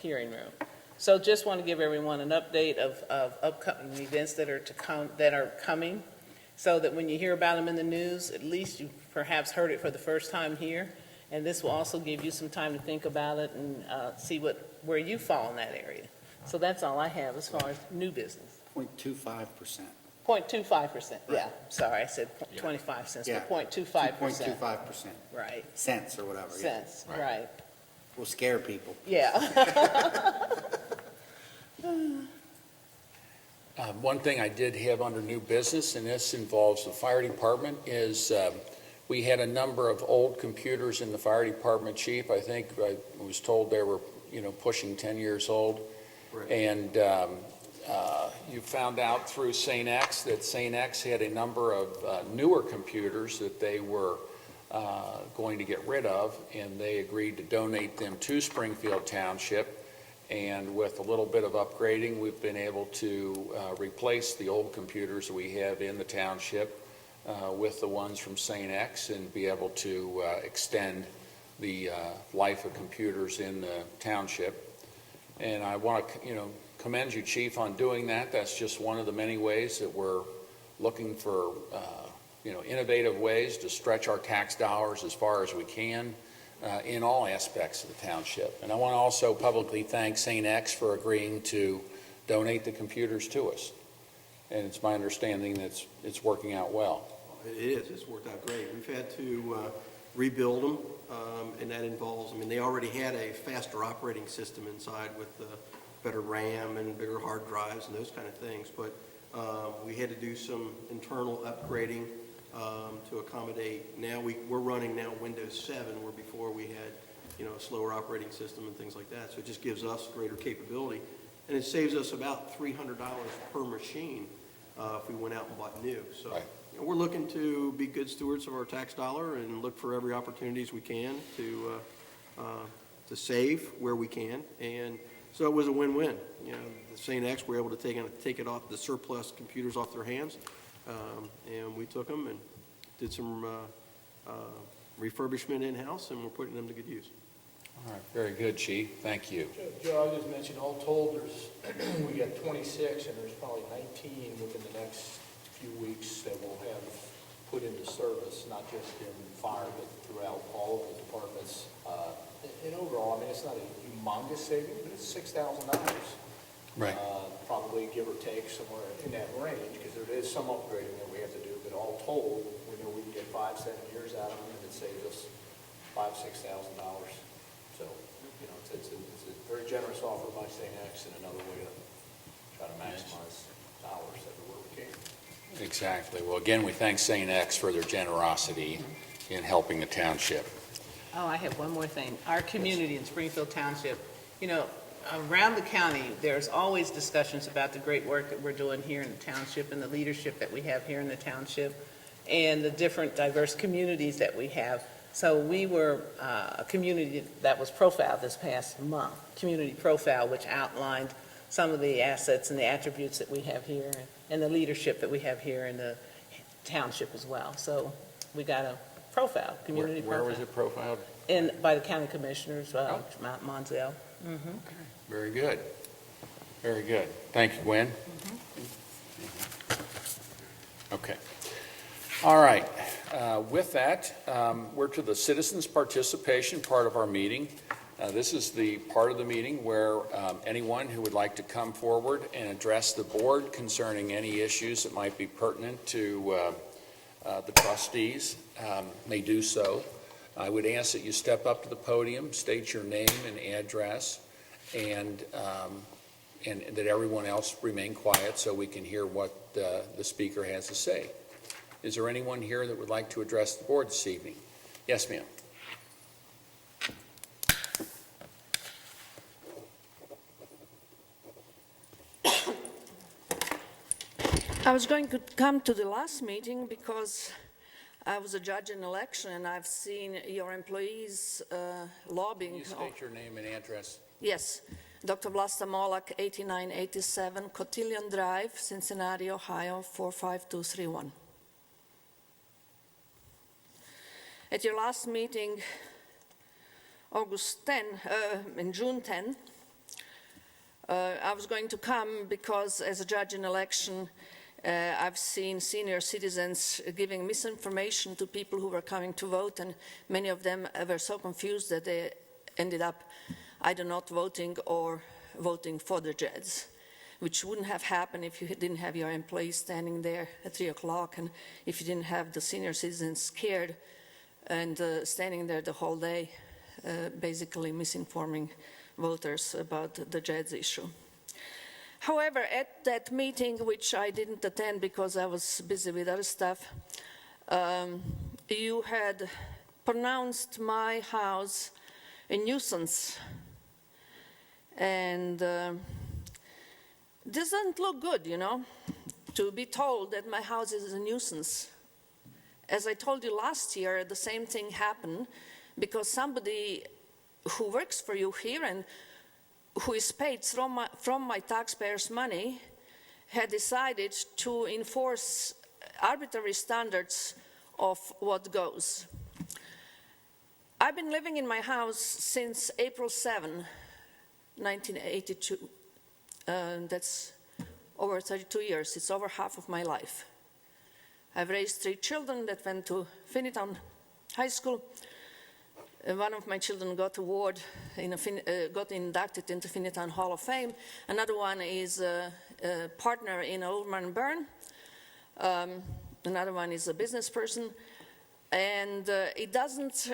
hearing room. So just want to give everyone an update of upcoming events that are coming, so that when you hear about them in the news, at least you perhaps heard it for the first time here. And this will also give you some time to think about it and see where you fall in that area. So that's all I have as far as new business. 0.25%. 0.25%, yeah. Sorry, I said 25 cents, Yeah. but 0.25%. 0.25%. Right. Cents or whatever. yeah. Cents, right. We'll scare people. Yeah. One thing I did have under new business, and this involves the fire department, is we had a number of old computers in the fire department, Chief. I think I was told they were, pushing 10 years old. Right. And You found out through St. X that St. X had a number of newer computers that they were going to get rid of, and they agreed to donate them to Springfield Township. And with a little bit of upgrading, we've been able to replace the old computers we have in the township with the ones from St. X and be able to extend the life of computers in the township. And I want to, commend you, Chief, on doing that. That's just one of the many ways that we're looking for, innovative ways to stretch our tax dollars as far as we can in all aspects of the township. And I want to also publicly thank St. X for agreeing to donate the computers to us. And it's my understanding that it's working out well. It is. It's worked out great. We've had to rebuild them, and that involves, they already had a faster operating system inside with better RAM and bigger hard drives and those kind of things, but we had to do some internal upgrading to accommodate. Now we're running now Windows 7, where before we had, a slower operating system and things like that. So it just gives us greater capability, and it saves us about $300 per machine if we went out and bought new. So Right. We're looking to be good stewards of our tax dollar and look for every opportunities we can to save where we can. And so it was a win-win. The St. X were able to take it off the surplus computers off their hands, and we took them and did some refurbishment in-house, and we're putting them to good use. All right, very good, Chief. Thank you. Joe, I just mentioned, all told, we got 26, and there's probably 19 within the next few weeks that we'll have put into service, not just in fire, but throughout all of the departments. And overall, it's not a humongous saving, but it's $6,000. Right. Probably give or take somewhere in that range, because there is some upgrading that we have to do, but all told, we know we can get 5-7 years out of them, and it saves us $5,000-6,000. So, it's a very generous offer by St. X, and another way to try to maximize dollars everywhere we can. Exactly. Well, again, we thank St. X for their generosity in helping the township. Oh, I have one more thing. Our community in Springfield Township, around the county, there's always discussions about the great work that we're doing here in the township and the leadership that we have here in the township and the different diverse communities that we have. So we were a community that was profiled this past month, community profile, which outlined some of the assets and the attributes that we have here and the leadership that we have here in the township as well. So we got a profile, community profile. Where was it profiled? By the county commissioners, Mount Monzel. Mm-hmm. Very good. Very good. Thank you, Gwen. Okay. All right. With that, we're to the citizens' participation part of our meeting. This is the part of the meeting where anyone who would like to come forward and address the board concerning any issues that might be pertinent to the trustees may do so. I would ask that you step up to the podium, state your name and address, and that everyone else remain quiet so we can hear what the speaker has to say. Is there anyone here that would like to address the board this evening? Yes, ma'am. I was going to come to the last meeting because I was a judge in election and I've seen your employees lobbying. Can you state your name and address? Yes. Dr. Vlasta Molak, 8987 Cotillion Drive, Cincinnati, Ohio, 45231. At your last meeting, in June 10, I was going to come because as a judge in election, I've seen senior citizens giving misinformation to people who were coming to vote, and many of them were so confused that they ended up either not voting or voting for the Jeds, which wouldn't have happened if you didn't have your employees standing there at 3 o'clock and if you didn't have the senior citizens scared and standing there the whole day, basically misinforming voters about the Jeds issue. However, at that meeting, which I didn't attend because I was busy with other stuff, you had pronounced my house a nuisance. And doesn't look good, you know, to be told that my house is a nuisance. As I told you last year, the same thing happened because somebody who works for you here and who is paid from my taxpayers' money had decided to enforce arbitrary standards of what goes. I've been living in my house since April 7, 1982. That's over 32 years. It's over half of my life. I've raised 3 children that went to Finneytown High School. One of my children got got inducted into Finneytown Hall of Fame. Another one is a partner in Ulmer & Byrne. Another one is a business person. And it doesn't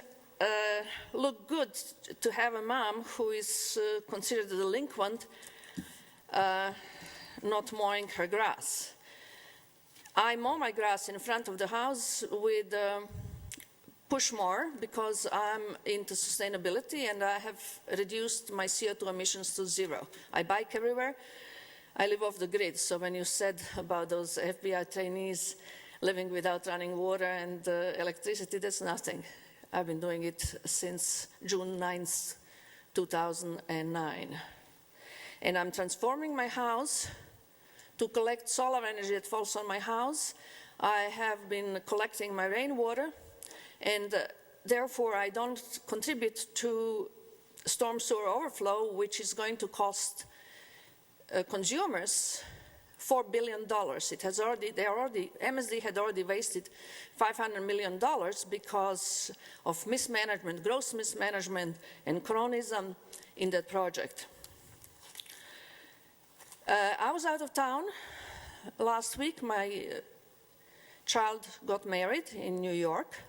look good to have a mom who is considered a delinquent not mowing her grass. I mow my grass in front of the house with push mower because I'm into sustainability and I have reduced my CO2 emissions to 0. I bike everywhere. I live off the grid, so when you said about those FBI trainees living without running water and electricity, that's nothing. I've been doing it since June 9th, 2009. And I'm transforming my house to collect solar energy that falls on my house. I have been collecting my rainwater, and therefore I don't contribute to storm sewer overflow, which is going to cost consumers $4 billion. It has MSD had already wasted $500 million because of mismanagement, gross mismanagement, and cronyism in that project. I was out of town last week. My child got married in New York.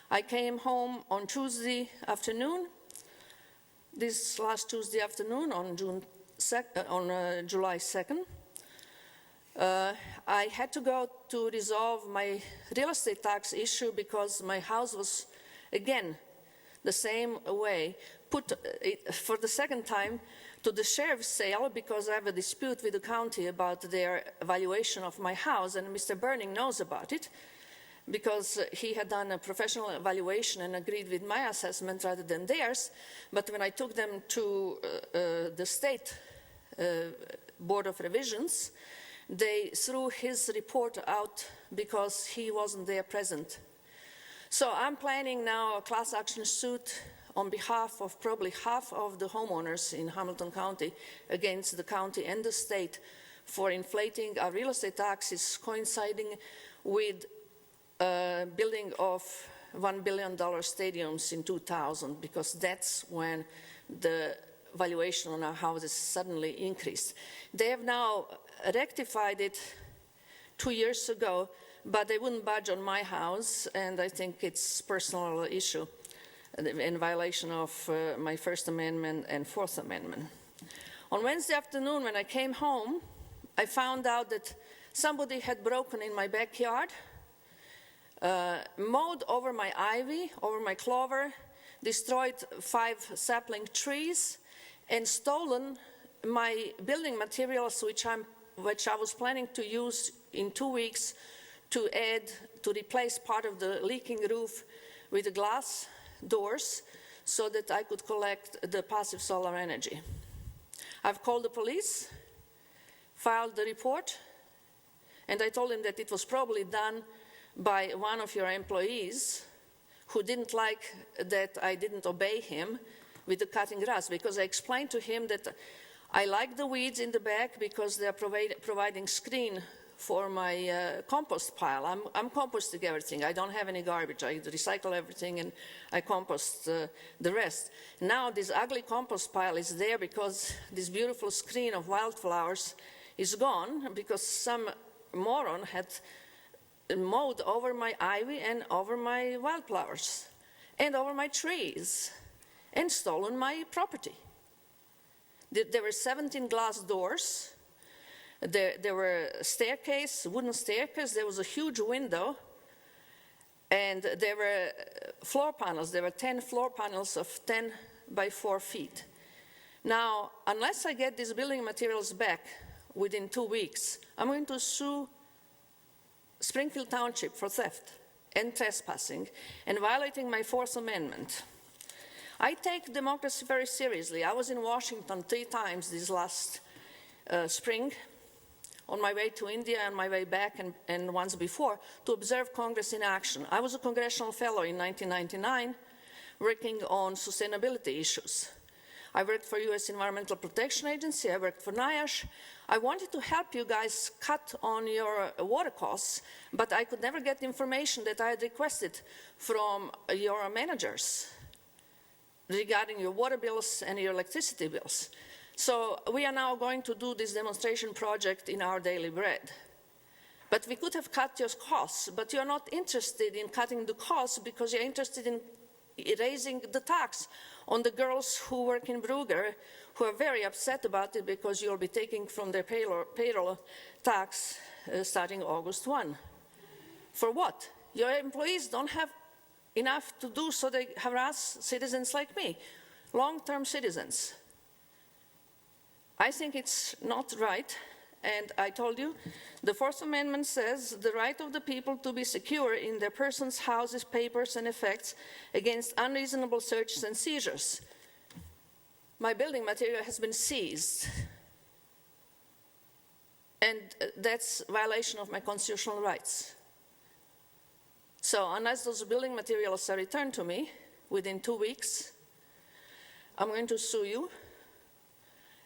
I came home on Tuesday afternoon, this last Tuesday afternoon on July 2nd. I had to go to resolve my real estate tax issue because my house was, again, the same way, put for the second time to the sheriff's sale because I have a dispute with the county about their evaluation of my house, and Mr. Burning knows about it because he had done a professional evaluation and agreed with my assessment rather than theirs. But when I took them to the state Board of Revisions, they threw his report out because he wasn't there present. So I'm planning now a class action suit on behalf of probably half of the homeowners in Hamilton County against the county and the state for inflating our real estate taxes coinciding with building of $1 billion stadiums in 2000, because that's when the valuation on our houses suddenly increased. They have now rectified it 2 years ago, but they wouldn't budge on my house, and I think it's a personal issue in violation of my First Amendment and Fourth Amendment. On Wednesday afternoon, when I came home, I found out that somebody had broken in my backyard, mowed over my ivy, over my clover, destroyed 5 sapling trees, and stolen my building materials, which I was planning to use in 2 weeks to replace part of the leaking roof with the glass doors so that I could collect the passive solar energy. I've called the police, filed the report, and I told him that it was probably done by one of your employees who didn't like that I didn't obey him with the cutting grass, because I explained to him that I like the weeds in the back because they're providing screen for my compost pile. I'm composting everything. I don't have any garbage. I recycle everything and I compost the rest. Now this ugly compost pile is there because this beautiful screen of wildflowers is gone because some moron had mowed over my ivy and over my wildflowers and over my trees and stolen my property. There were 17 glass doors. There were wooden staircase, there was a huge window, and there were floor panels. There were 10 floor panels of 10 by 4 feet. Now, unless I get these building materials back, within 2 weeks, I'm going to sue Springfield Township for theft and trespassing and violating my Fourth Amendment. I take democracy very seriously. I was in Washington 3 times this last spring, on my way to India and my way back and once before, to observe Congress in action. I was a congressional fellow in 1999, working on sustainability issues. I worked for U.S. Environmental Protection Agency, I worked for NIOSH. I wanted to help you guys cut on your water costs, but I could never get information that I had requested from your managers regarding your water bills and your electricity bills. So we are now going to do this demonstration project in our daily bread. But we could have cut your costs, but you're not interested in cutting the costs because you're interested in raising the tax on the girls who work in Brugger, who are very upset about it because you'll be taking from their payroll tax starting August 1. For what? Your employees don't have enough to do, so they harass citizens like me, long-term citizens. I think it's not right, and I told you, the Fourth Amendment says the right of the people to be secure in their persons, houses, papers, and effects against unreasonable searches and seizures. My building material has been seized, and that's a violation of my constitutional rights. So unless those building materials are returned to me within 2 weeks, I'm going to sue you.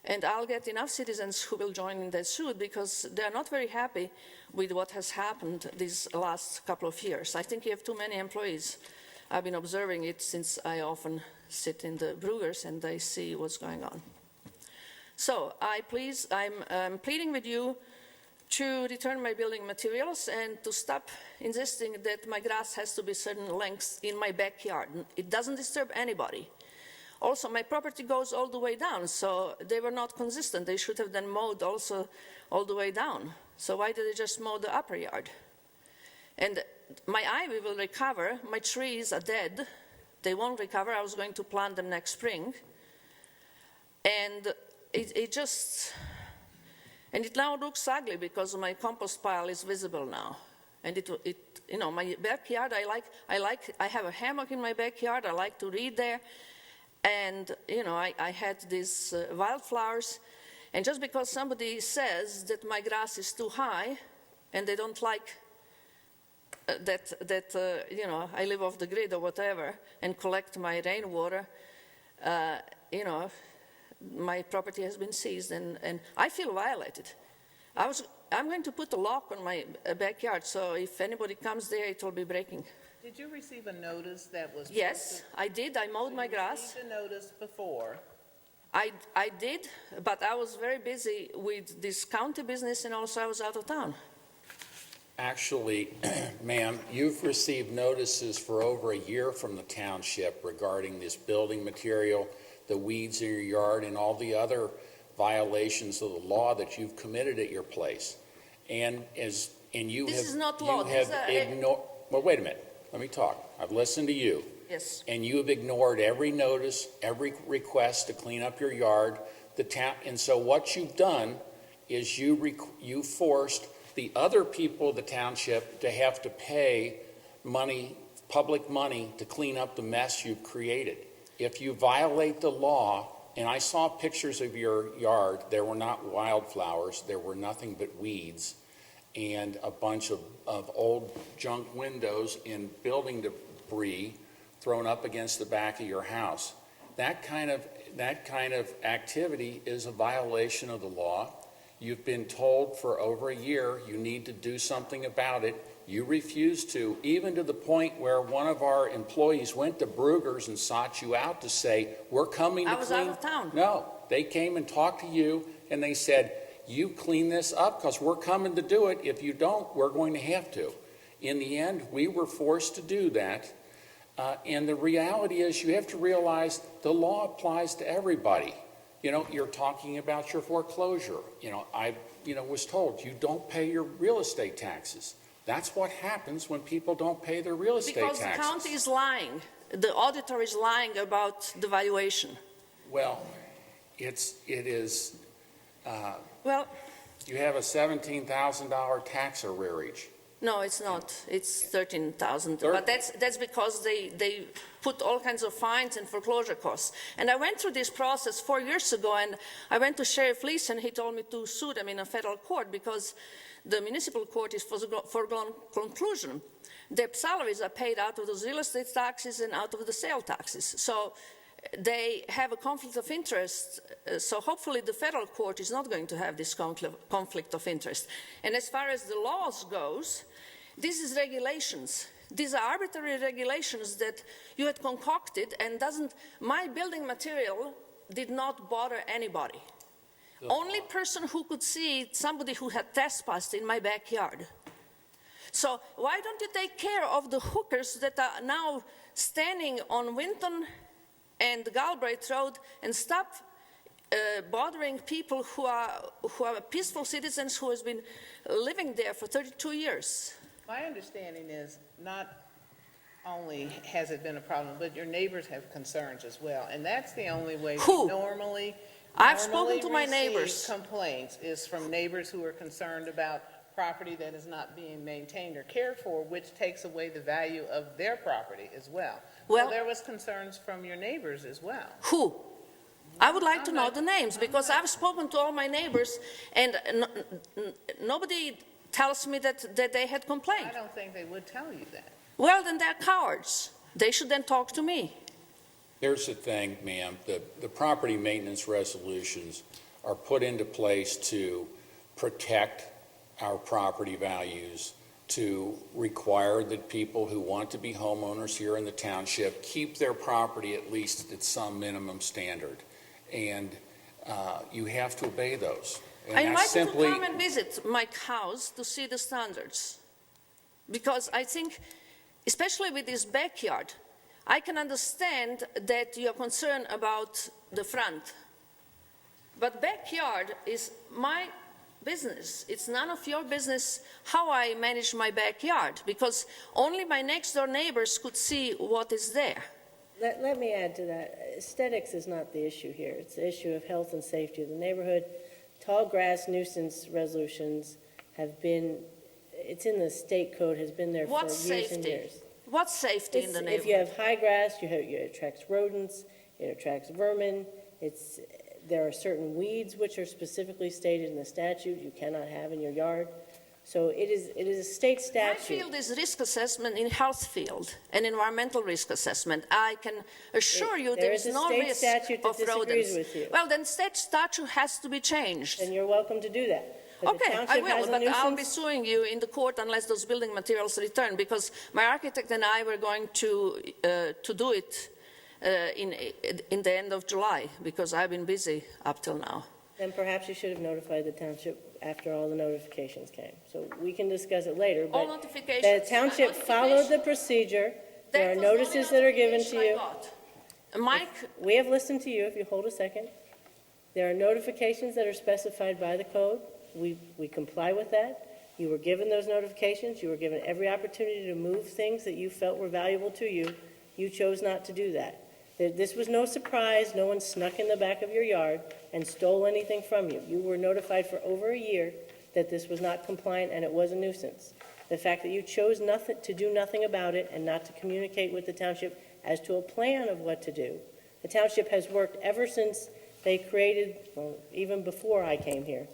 And I'll get enough citizens who will join in that suit because they're not very happy with what has happened these last couple of years. I think you have too many employees. I've been observing it since I often sit in the Bruggers and I see what's going on. So I'm pleading with you to return my building materials and to stop insisting that my grass has to be certain lengths in my backyard. It doesn't disturb anybody. Also, my property goes all the way down, so they were not consistent. They should have then mowed also all the way down. So why did they just mow the upper yard? And my ivy will recover. My trees are dead. They won't recover. I was going to plant them next spring. And it now looks ugly because my compost pile is visible now. And my backyard, I have a hammock in my backyard. I like to read there. And, I had these wildflowers, and just because somebody says that my grass is too high, and they don't like that I live off the grid or whatever, and collect my rainwater, my property has been seized, and I feel violated. I'm going to put a lock on my backyard, so if anybody comes there, it will be breaking. Did you receive a notice that was? Yes, I did. I mowed my grass. You received a notice before. I did, but I was very busy with this county business, and also I was out of town. Actually, ma'am, you've received notices for over a year from the township regarding this building material, the weeds in your yard, and all the other violations of the law that you've committed at your place. And you This have is not law. you have ignored. Well, wait a minute. Let me talk. I've listened to you. Yes. And you have ignored every notice, every request to clean up your yard. And so what you've done is you forced the other people of the township to have to pay money, public money, to clean up the mess you've created. If you violate the law, and I saw pictures of your yard, there were not wildflowers, there were nothing but weeds and a bunch of old junk windows and building debris thrown up against the back of your house. That kind of activity is a violation of the law. You've been told for over a year you need to do something about it. You refuse to, even to the point where one of our employees went to Bruegger's and sought you out to say, we're coming to clean. I was out of town. No, they came and talked to you and they said, you clean this up because we're coming to do it. If you don't, we're going to have to. In the end, we were forced to do that. And the reality is you have to realize the law applies to everybody. You're talking about your foreclosure. I was told you don't pay your real estate taxes. That's what happens when people don't pay their real estate taxes. Because the county is lying. The auditor is lying about the valuation. Well, it is. Well, You have a $17,000 tax arrearage. No, it's not. It's 13,000. Thir- But that's because they put all kinds of fines and foreclosure costs. And I went through this process 4 years ago, and I went to Sheriff Lease, and he told me to sue them in a federal court because the municipal court is foregone conclusion. Their salaries are paid out of those real estate taxes and out of the sale taxes. So they have a conflict of interest, so hopefully the federal court is not going to have this conflict of interest. And as far as the laws goes, this is regulations. These are arbitrary regulations that you had concocted, and my building material did not bother anybody. Only person who could see it, somebody who had trespassed in my backyard. So why don't you take care of the hookers that are now standing on Winton and Galbraith Road and stop bothering people who are peaceful citizens who has been living there for 32 years? My understanding is not only has it been a problem, but your neighbors have concerns as well. And that's the only way Who? we normally I've spoken to my neighbors. receive complaints is from neighbors who are concerned about property that is not being maintained or cared for, which takes away the value of their property as well. Well, so there was concerns from your neighbors as well. Who? I would like to know the names, because I've spoken to all my neighbors, and nobody tells me that they had complained. I don't think they would tell you that. Well, then they're cowards. They should then talk to me. Here's the thing, ma'am, the property maintenance resolutions are put into place to protect our property values, to require that people who want to be homeowners here in the township keep their property at least at some minimum standard. And you have to obey those. And I invite you to simply, come and visit my house to see the standards. Because I think, especially with this backyard, I can understand that you're concerned about the front. But backyard is my business. It's none of your business how I manage my backyard, because only my next door neighbors could see what is there. Let me add to that. Aesthetics is not the issue here. It's the issue of health and safety of the neighborhood. Tall grass nuisance resolutions have been, it's in the state code, has been there for years and years. What's safety in the neighborhood? If you have high grass, it attracts rodents, it attracts vermin. There are certain weeds which are specifically stated in the statute you cannot have in your yard. So it is a state statute. My field is risk assessment in health field and environmental risk assessment. I can assure you there is no risk of rodents. With you. Well, then state statute has to be changed. And you're welcome to do that. But okay, I will, but I'll be suing you in the court unless those building materials return, because my architect and I were going to do it in the end of July, because I've been busy up till now. Then perhaps you should have notified the township after all the notifications came. So we can discuss it later. All But notifications. the township followed the procedure. There are notices that are given to you. Mike? We have listened to you, if you hold a second. There are notifications that are specified by the code. We comply with that. You were given those notifications. You were given every opportunity to move things that you felt were valuable to you. You chose not to do that. This was no surprise. No one snuck in the back of your yard and stole anything from you. You were notified for over a year that this was not compliant and it was a nuisance. The fact that you chose to do nothing about it and not to communicate with the township as to a plan of what to do. The township has worked ever since they created, well, even before I came here,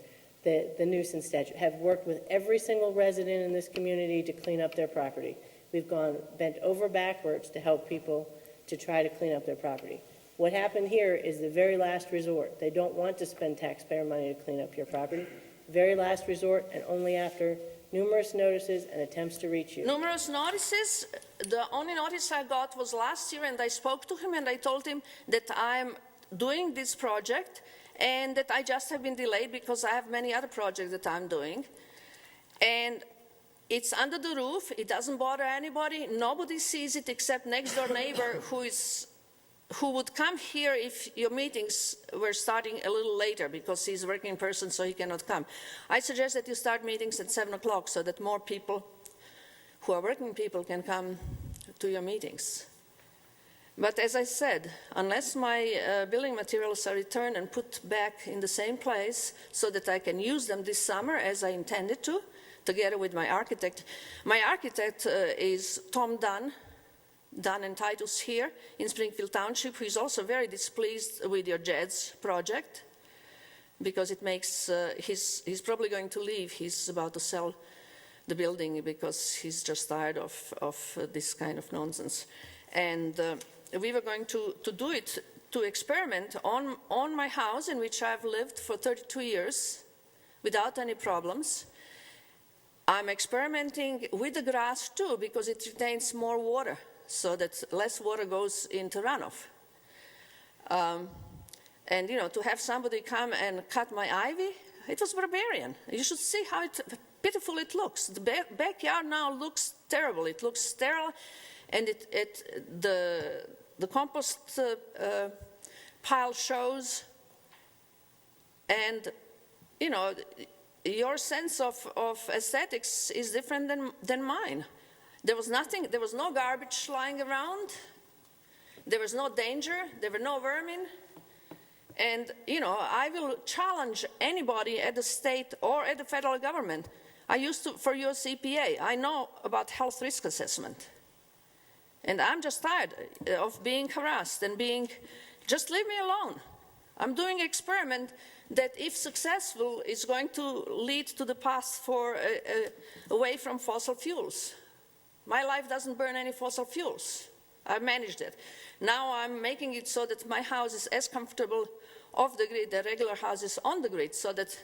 the nuisance statute, have worked with every single resident in this community to clean up their property. We've bent over backwards to help people to try to clean up their property. What happened here is the very last resort. They don't want to spend taxpayer money to clean up your property. Very last resort, and only after numerous notices and attempts to reach you. Numerous notices. The only notice I got was last year, and I spoke to him and I told him that I'm doing this project and that I just have been delayed because I have many other projects that I'm doing. And it's under the roof. It doesn't bother anybody. Nobody sees it except next door neighbor who would come here if your meetings were starting a little later, because he's a working person, so he cannot come. I suggest that you start meetings at 7 o'clock so that more people who are working people can come to your meetings. But as I said, unless my building materials are returned and put back in the same place so that I can use them this summer as I intended to, together with my architect. My architect is Tom Dunn and Titus here in Springfield Township, who is also very displeased with your JEDS project because it makes, he's probably going to leave. He's about to sell the building because he's just tired of this kind of nonsense. And we were going to do it, to experiment on my house in which I've lived for 32 years without any problems. I'm experimenting with the grass too because it retains more water so that less water goes into runoff. And you know, to have somebody come and cut my ivy, it was barbarian. You should see how pitiful it looks. The backyard now looks terrible. It looks sterile, and the compost pile shows. And you know, your sense of aesthetics is different than mine. There was nothing. There was no garbage lying around. There was no danger. There were no vermin. And, you know, I will challenge anybody at the state or at the federal government. I used to, for your CPA, I know about health risk assessment. And I'm just tired of being harassed and just leave me alone. I'm doing an experiment that, if successful, is going to lead to the path away from fossil fuels. My life doesn't burn any fossil fuels. I've managed it. Now I'm making it so that my house is as comfortable off the grid, the regular houses on the grid, so that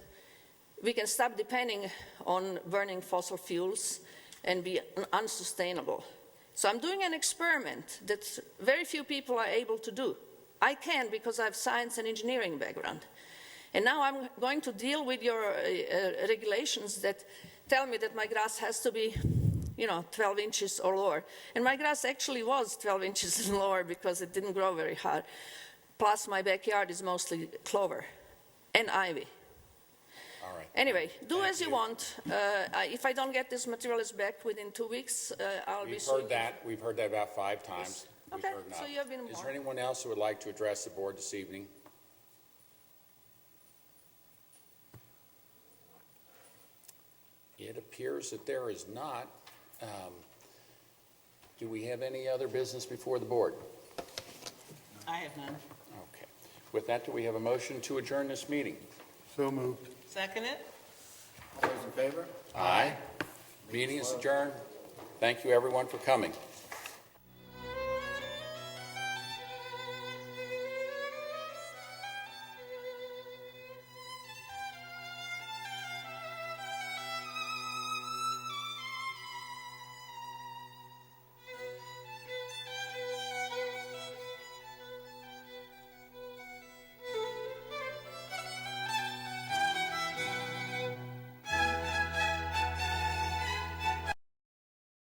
we can stop depending on burning fossil fuels and be unsustainable. So I'm doing an experiment that very few people are able to do. I can because I have science and engineering background. And now I'm going to deal with your regulations that tell me that my grass has to be, you know, 12 inches or lower. And my grass actually was 12 inches and lower because it didn't grow very hard. Plus, my backyard is mostly clover and ivy. All right. Anyway, do as you want. If I don't get this materials back within 2 weeks, I'll be suing. We've heard that about 5 times. We've Okay, heard enough. so you have been Is there warned. anyone else who would like to address the board this evening? It appears that there is not. Do we have any other business before the board? I have none. Okay. With that, do we have a motion to adjourn this meeting? So moved. Second it? All those in favor? Aye. Meeting is adjourned. Thank you, everyone, for coming.